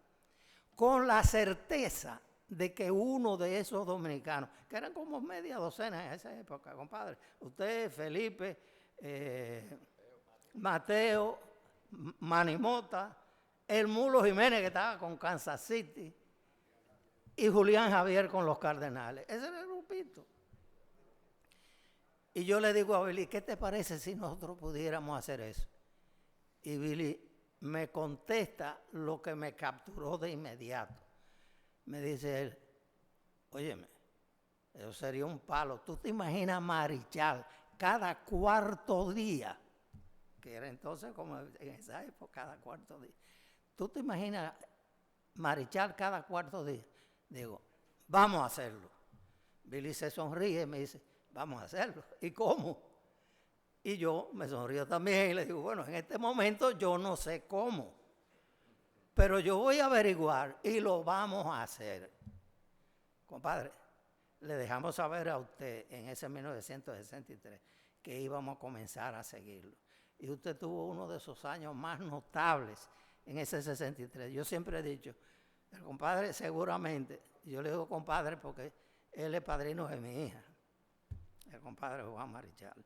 con la certeza de que uno de esos dominicanos, que eran como media docena en esa época, compadre, usted, Felipe, Mateo, Manimota, el Mulo Jiménez que estaba con Kansas City, y Julián Javier con los Cardenales. Ese era el grupito. Y yo le digo a Billy, ¿qué te parece si nosotros pudiéramos hacer eso? Y Billy me contesta lo que me capturó de inmediato. Me dice él, óyeme, eso sería un palo. ¿Tú te imaginas Marichal cada 4 días? Que era entonces como en esa época, cada 4 días. ¿Tú te imaginas Marichal cada 4 días? Digo, vamos a hacerlo. Billy se sonríe y me dice, vamos a hacerlo. ¿Y cómo? Y yo me sonrío también y le digo, bueno, en este momento yo no sé cómo, pero yo voy a averiguar y lo vamos a hacer. Compadre, le dejamos saber a usted en ese 1963 que íbamos a comenzar a seguirlo. Y usted tuvo uno de esos años más notables en ese 63. Yo siempre he dicho, el compadre seguramente, yo le digo compadre porque él es padrino de mi hija, el compadre Juan Marichal.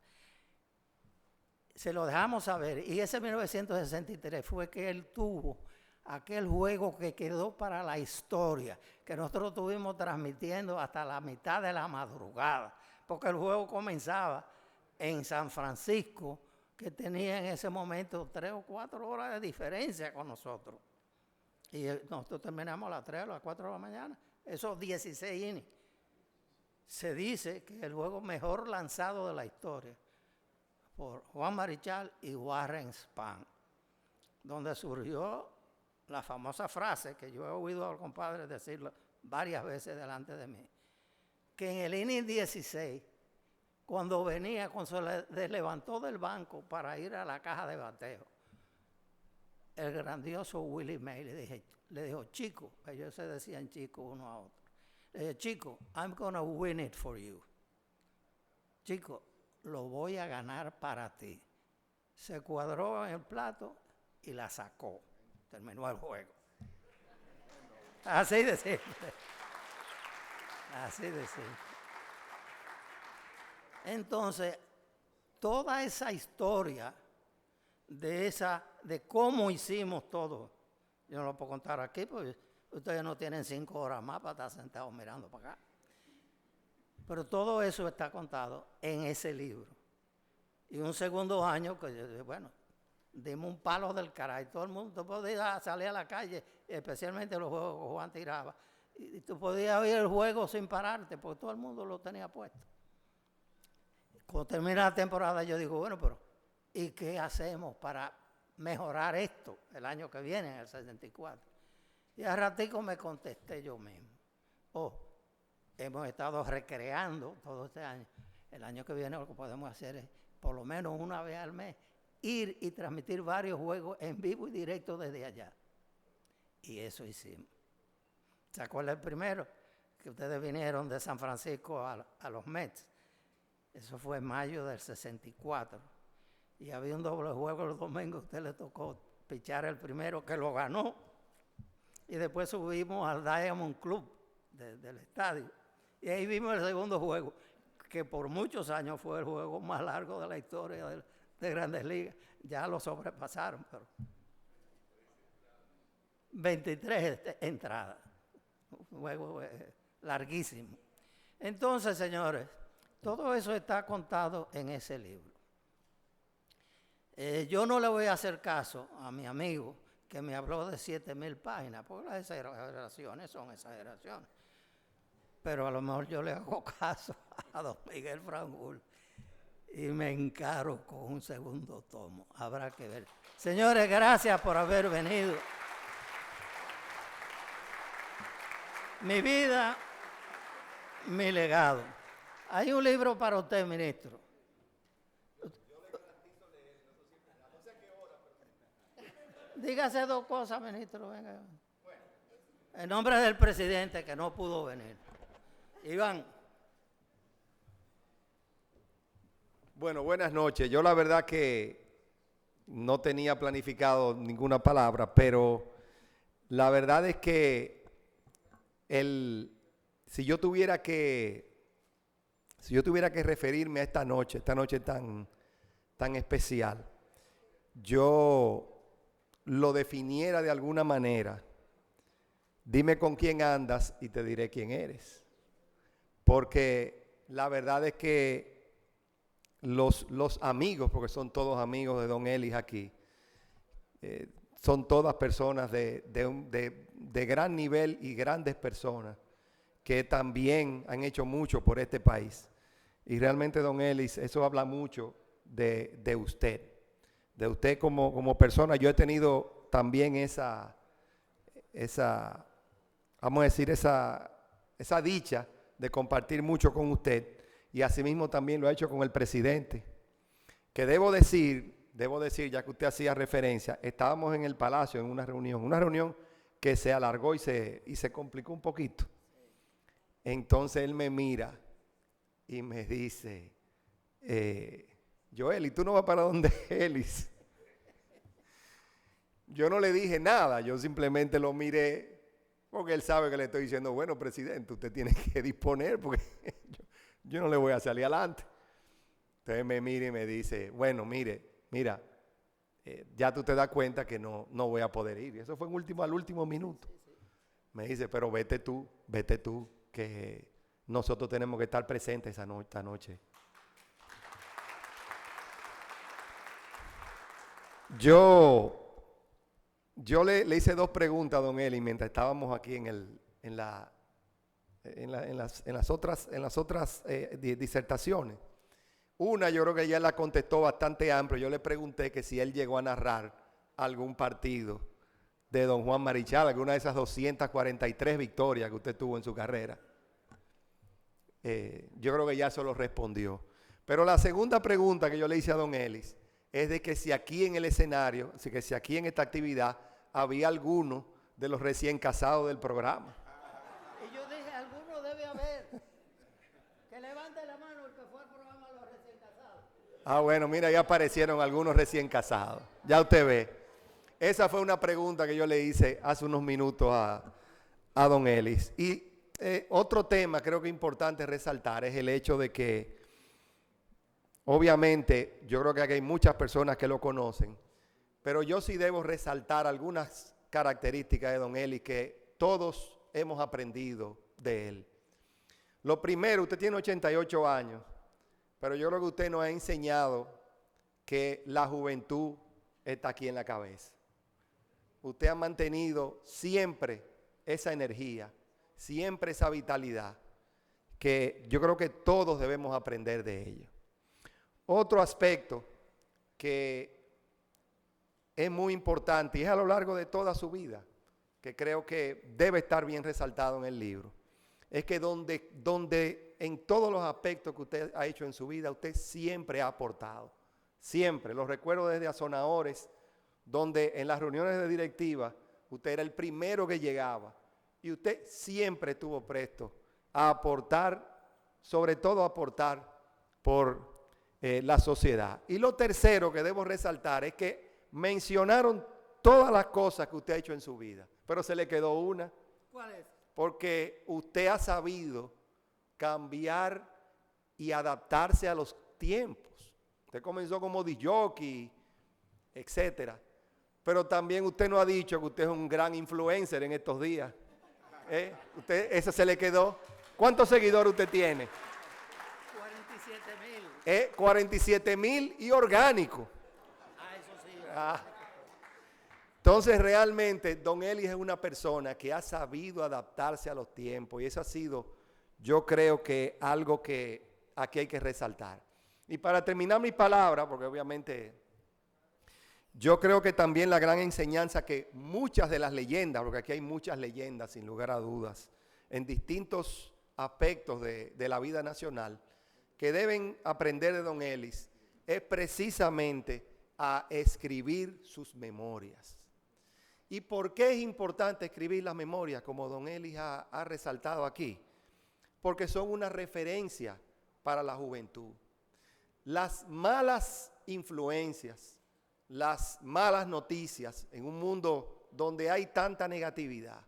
Se lo dejamos saber y ese 1963 fue que él tuvo aquel juego que quedó para la historia, que nosotros estuvimos transmitiendo hasta la mitad de la madrugada, porque el juego comenzaba en San Francisco, que tenía en ese momento 3 o 4 horas de diferencia con nosotros. Y nosotros terminamos a las 3 o las 4 de la mañana. Esos 16 innings. Se dice que el juego mejor lanzado de la historia por Juan Marichal y Warren Spahn, donde surgió la famosa frase que yo he oído al compadre decirlo varias veces delante de mí, que en el inning 16, cuando venía, cuando se levantó del banco para ir a la caja de bateo, el grandioso Willie May le dijo, chico, ellos se decían chico uno a otro, le dijo, chico, I'm gonna win it for you. Chico, lo voy a ganar para ti. Se cuadró en el plato y la sacó. Terminó el juego. Así de simple. Así de simple. Entonces, toda esa historia de cómo hicimos todo, yo no lo puedo contar aquí porque ustedes no tienen 5 horas más para estar sentados mirando para acá. Pero todo eso está contado en ese libro. Y un segundo año, que yo dije, bueno, dimos un palo del caray. Todo el mundo podía salir a la calle, especialmente los juegos que Juan tiraba. Y tú podías oír el juego sin pararte, porque todo el mundo lo tenía puesto. Cuando termina la temporada, yo digo, bueno, pero ¿y qué hacemos para mejorar esto el año que viene, en el 64? Y al ratico me contesté yo mismo. Hemos estado recreando todo este año. El año que viene lo que podemos hacer es, por lo menos una vez al mes, ir y transmitir varios juegos en vivo y directo desde allá. Y eso hicimos. ¿Se acuerdan el primero? Que ustedes vinieron de San Francisco a los Mets. Eso fue en mayo del 64. Y había un doble juego el domingo. A usted le tocó pichar el primero, que lo ganó. Y después subimos al Diamond Club del estadio. Y ahí vimos el segundo juego, que por muchos años fue el juego más largo de la historia de Grandes Ligas. Ya lo sobrepasaron, pero 23 entradas. Un juego larguísimo. Entonces, señores, todo eso está contado en ese libro. Yo no le voy a hacer caso a mi amigo que me habló de 7,000 páginas, porque las exageraciones son exageraciones. Pero a lo mejor yo le hago caso a don Miguel Frangul y me encaro con un segundo tomo. Habrá que ver. Señores, gracias por haber venido. Mi vida, mi legado. Hay un libro para usted, ministro. Dígase 2 cosas, ministro. Venga. En nombre del presidente que no pudo venir. Iván. Bueno, buenas noches. Yo la verdad que no tenía planificado ninguna palabra, pero la verdad es que si yo tuviera que referirme a esta noche tan especial, yo lo definiera de alguna manera. Dime con quién andas y te diré quién eres. Porque la verdad es que los amigos, porque son todos amigos de don Ellis aquí, son todas personas de gran nivel y grandes personas que también han hecho mucho por este país. Y realmente, don Ellis, eso habla mucho de usted. De usted como persona. Yo he tenido también esa dicha de compartir mucho con usted, y asimismo también lo ha hecho con el presidente, que debo decir, ya que usted hacía referencia, estábamos en el Palacio en una reunión que se alargó y se complicó un poquito. Entonces él me mira y me dice, Joel, ¿y tú no vas para donde Ellis? Yo no le dije nada, yo simplemente lo miré, porque él sabe que le estoy diciendo, bueno, presidente, usted tiene que disponer, porque yo no le voy a salir adelante. Entonces me mira y me dice, bueno, mira, ya tú te das cuenta que no voy a poder ir. Y eso fue al último minuto. Me dice, pero vete tú, que nosotros tenemos que estar presentes esta noche. Yo le hice 2 preguntas a don Eli mientras estábamos aquí en las otras disertaciones. Una, yo creo que ella la contestó bastante amplio. Yo le pregunté que si él llegó a narrar algún partido de don Juan Marichal, alguna de esas 243 victorias que usted tuvo en su carrera. Yo creo que ya se lo respondió. Pero la segunda pregunta que yo le hice a don Ellis es de que si aquí en el escenario, así que si aquí en esta actividad había alguno de los recién casados del programa. Y yo dije, alguno debe haber. Que levante la mano el que fue al programa de los recién casados. Ah, bueno, mira, ya aparecieron algunos recién casados. Ya usted ve. Esa fue una pregunta que yo le hice hace unos minutos a don Ellis. Y otro tema creo que importante resaltar es el hecho de que, obviamente, yo creo que aquí hay muchas personas que lo conocen, pero yo sí debo resaltar algunas características de don Ellis que todos hemos aprendido de él. Lo primero, usted tiene 88 años, pero yo creo que usted nos ha enseñado que la juventud está aquí en la cabeza. Usted ha mantenido siempre esa energía, siempre esa vitalidad, que yo creo que todos debemos aprender de ello. Otro aspecto que es muy importante y es a lo largo de toda su vida, que creo que debe estar bien resaltado en el libro, es que donde en todos los aspectos que usted ha hecho en su vida, usted siempre ha aportado. Siempre. Lo recuerdo desde Azonadores, donde en las reuniones de directiva usted era el primero que llegaba y usted siempre estuvo presto a aportar, sobre todo a aportar por la sociedad. Y lo tercero que debo resaltar es que mencionaron todas las cosas que usted ha hecho en su vida, pero se le quedó una. ¿Cuál es? Porque usted ha sabido cambiar y adaptarse a los tiempos. Usted comenzó como disc-jockey, etcétera. Pero también usted no ha dicho que usted es un gran influencer en estos días. Usted, eso se le quedó. ¿Cuántos seguidores usted tiene? 47,000. 47,000 y orgánico. Eso sí. Entonces realmente don Ellis es una persona que ha sabido adaptarse a los tiempos y eso ha sido, yo creo que algo que aquí hay que resaltar. Y para terminar mi palabra, porque obviamente yo creo que también la gran enseñanza que muchas de las leyendas, porque aquí hay muchas leyendas sin lugar a dudas, en distintos aspectos de la vida nacional, que deben aprender de don Ellis, es precisamente a escribir sus memorias. ¿Y por qué es importante escribir las memorias, como don Ellis ha resaltado aquí? Porque son una referencia para la juventud. Las malas influencias, las malas noticias en un mundo donde hay tanta negatividad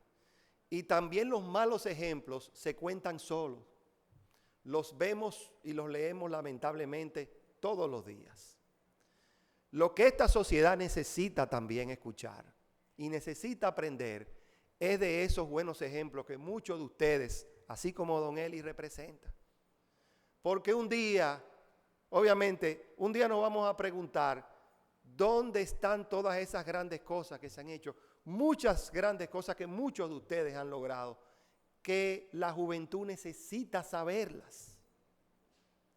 y también los malos ejemplos se cuentan solos. Los vemos y los leemos lamentablemente todos los días. Lo que esta sociedad necesita también escuchar y necesita aprender es de esos buenos ejemplos que muchos de ustedes, así como don Eli, representan. Porque un día, obviamente, un día nos vamos a preguntar dónde están todas esas grandes cosas que se han hecho, muchas grandes cosas que muchos de ustedes han logrado, que la juventud necesita saberlas.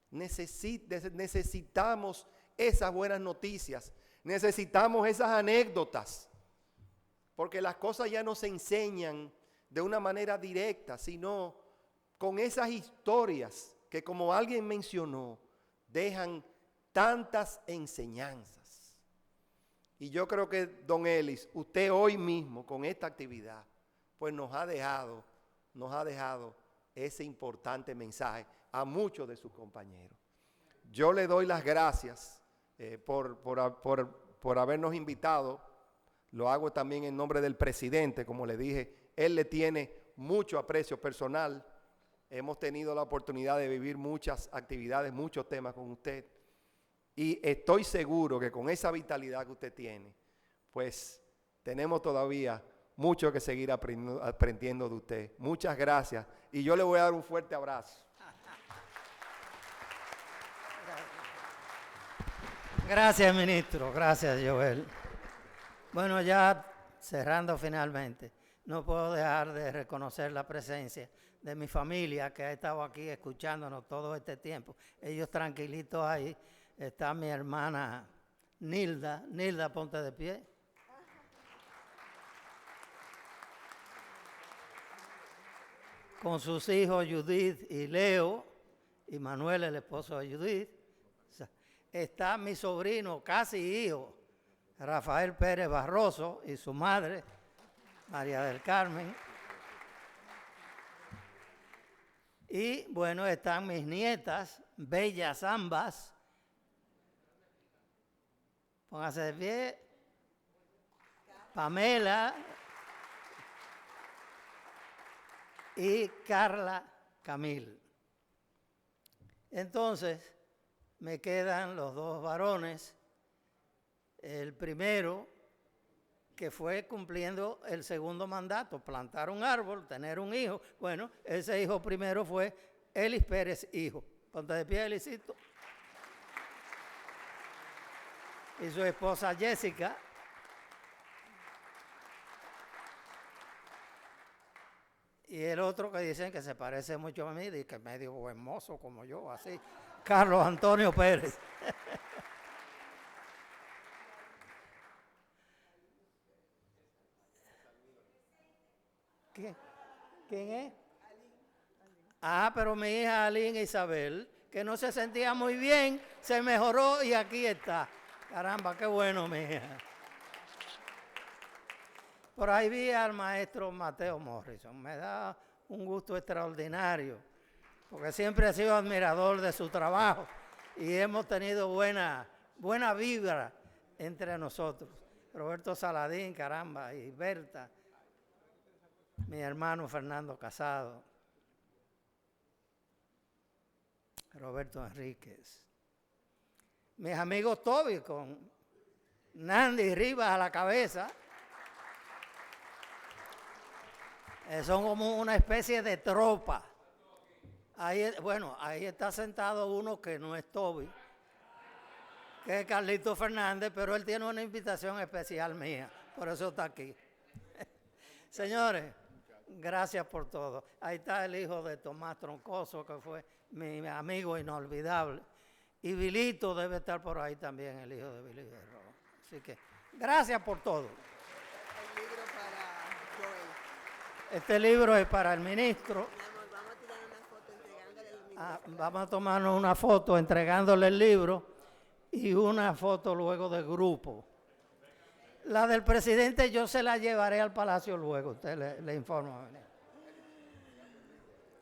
Necesitamos esas buenas noticias, necesitamos esas anécdotas, porque las cosas ya no se enseñan de una manera directa, sino con esas historias que, como alguien mencionó, dejan tantas enseñanzas. Y yo creo que, don Ellis, usted hoy mismo con esta actividad, pues nos ha dejado ese importante mensaje a muchos de sus compañeros. Yo le doy las gracias por habernos invitado. Lo hago también en nombre del presidente, como le dije, él le tiene mucho aprecio personal. Hemos tenido la oportunidad de vivir muchas actividades, muchos temas con usted. Y estoy seguro que con esa vitalidad que usted tiene, pues tenemos todavía mucho que seguir aprendiendo de usted. Muchas gracias. Y yo le voy a dar un fuerte abrazo. Gracias, ministro. Gracias, Joel. Bueno, ya cerrando finalmente, no puedo dejar de reconocer la presencia de mi familia que ha estado aquí escuchándonos todo este tiempo. Ellos tranquilitos ahí. Está mi hermana Nilda. Nilda, ponte de pie. Con sus hijos Judith y Leo, y Manuel, el esposo de Judith. Está mi sobrino, casi hijo, Rafael Pérez Barroso, y su madre, María del Carmen. Y bueno, están mis nietas, bellas ambas. Póngase de pie. Pamela y Carla Camil. Entonces, me quedan los dos varones. El primero, que fue cumpliendo el segundo mandato, plantar un árbol, tener un hijo. Bueno, ese hijo primero fue Elis Pérez, hijo. Ponte de pie, Elisito. Y su esposa Jessica. Y el otro que dicen que se parece mucho a mí, y que es medio buen mozo como yo, así, Carlos Antonio Pérez. ¿Quién es? Ah, pero mi hija Aline Isabel, que no se sentía muy bien, se mejoró y aquí está. Caramba, qué bueno, mi hija. Por ahí vi al maestro Mateo Morrison. Me da un gusto extraordinario, porque siempre he sido admirador de su trabajo y hemos tenido buena vibra entre nosotros. Roberto Saladín, caramba, y Berta, mi hermano Fernando Casado, Roberto Enríquez, mis amigos Toby con Nandy Rivas a la cabeza. Son como una especie de tropa. Ahí, bueno, ahí está sentado uno que no es Toby, que es Carlito Fernández, pero él tiene una invitación especial mía, por eso está aquí. Señores, gracias por todo. Ahí está el hijo de Tomás Troncoso, que fue mi amigo inolvidable. Y Vilito debe estar por ahí también, el hijo de Vilito. Así que, gracias por todo. Este libro es para el ministro. Vamos a tomarnos una foto entregándole el libro y una foto luego del grupo. La del presidente yo se la llevaré al Palacio luego, usted le informa.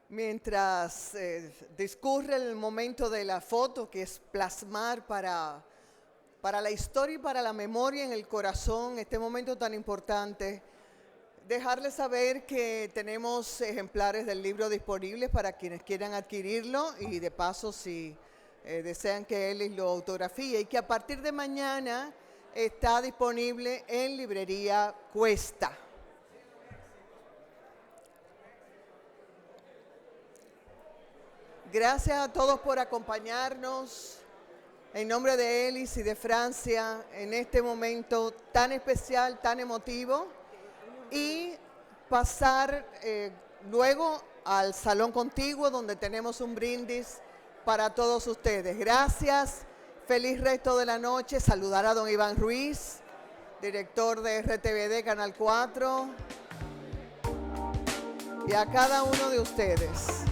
Mientras discurre el momento de la foto, que es plasmar para la historia y para la memoria en el corazón este momento tan importante, dejarles saber que tenemos ejemplares del libro disponibles para quienes quieran adquirirlo y de paso si desean que Elis lo autografíe, y que a partir de mañana está disponible en librería Cuesta. Gracias a todos por acompañarnos en nombre de Elis y de Francia en este momento tan especial, tan emotivo, y pasar luego al salón contiguo donde tenemos un brindis para todos ustedes. Gracias, feliz resto de la noche. Saludar a don Iván Ruiz, director de RTVD Canal 4, y a cada uno de ustedes.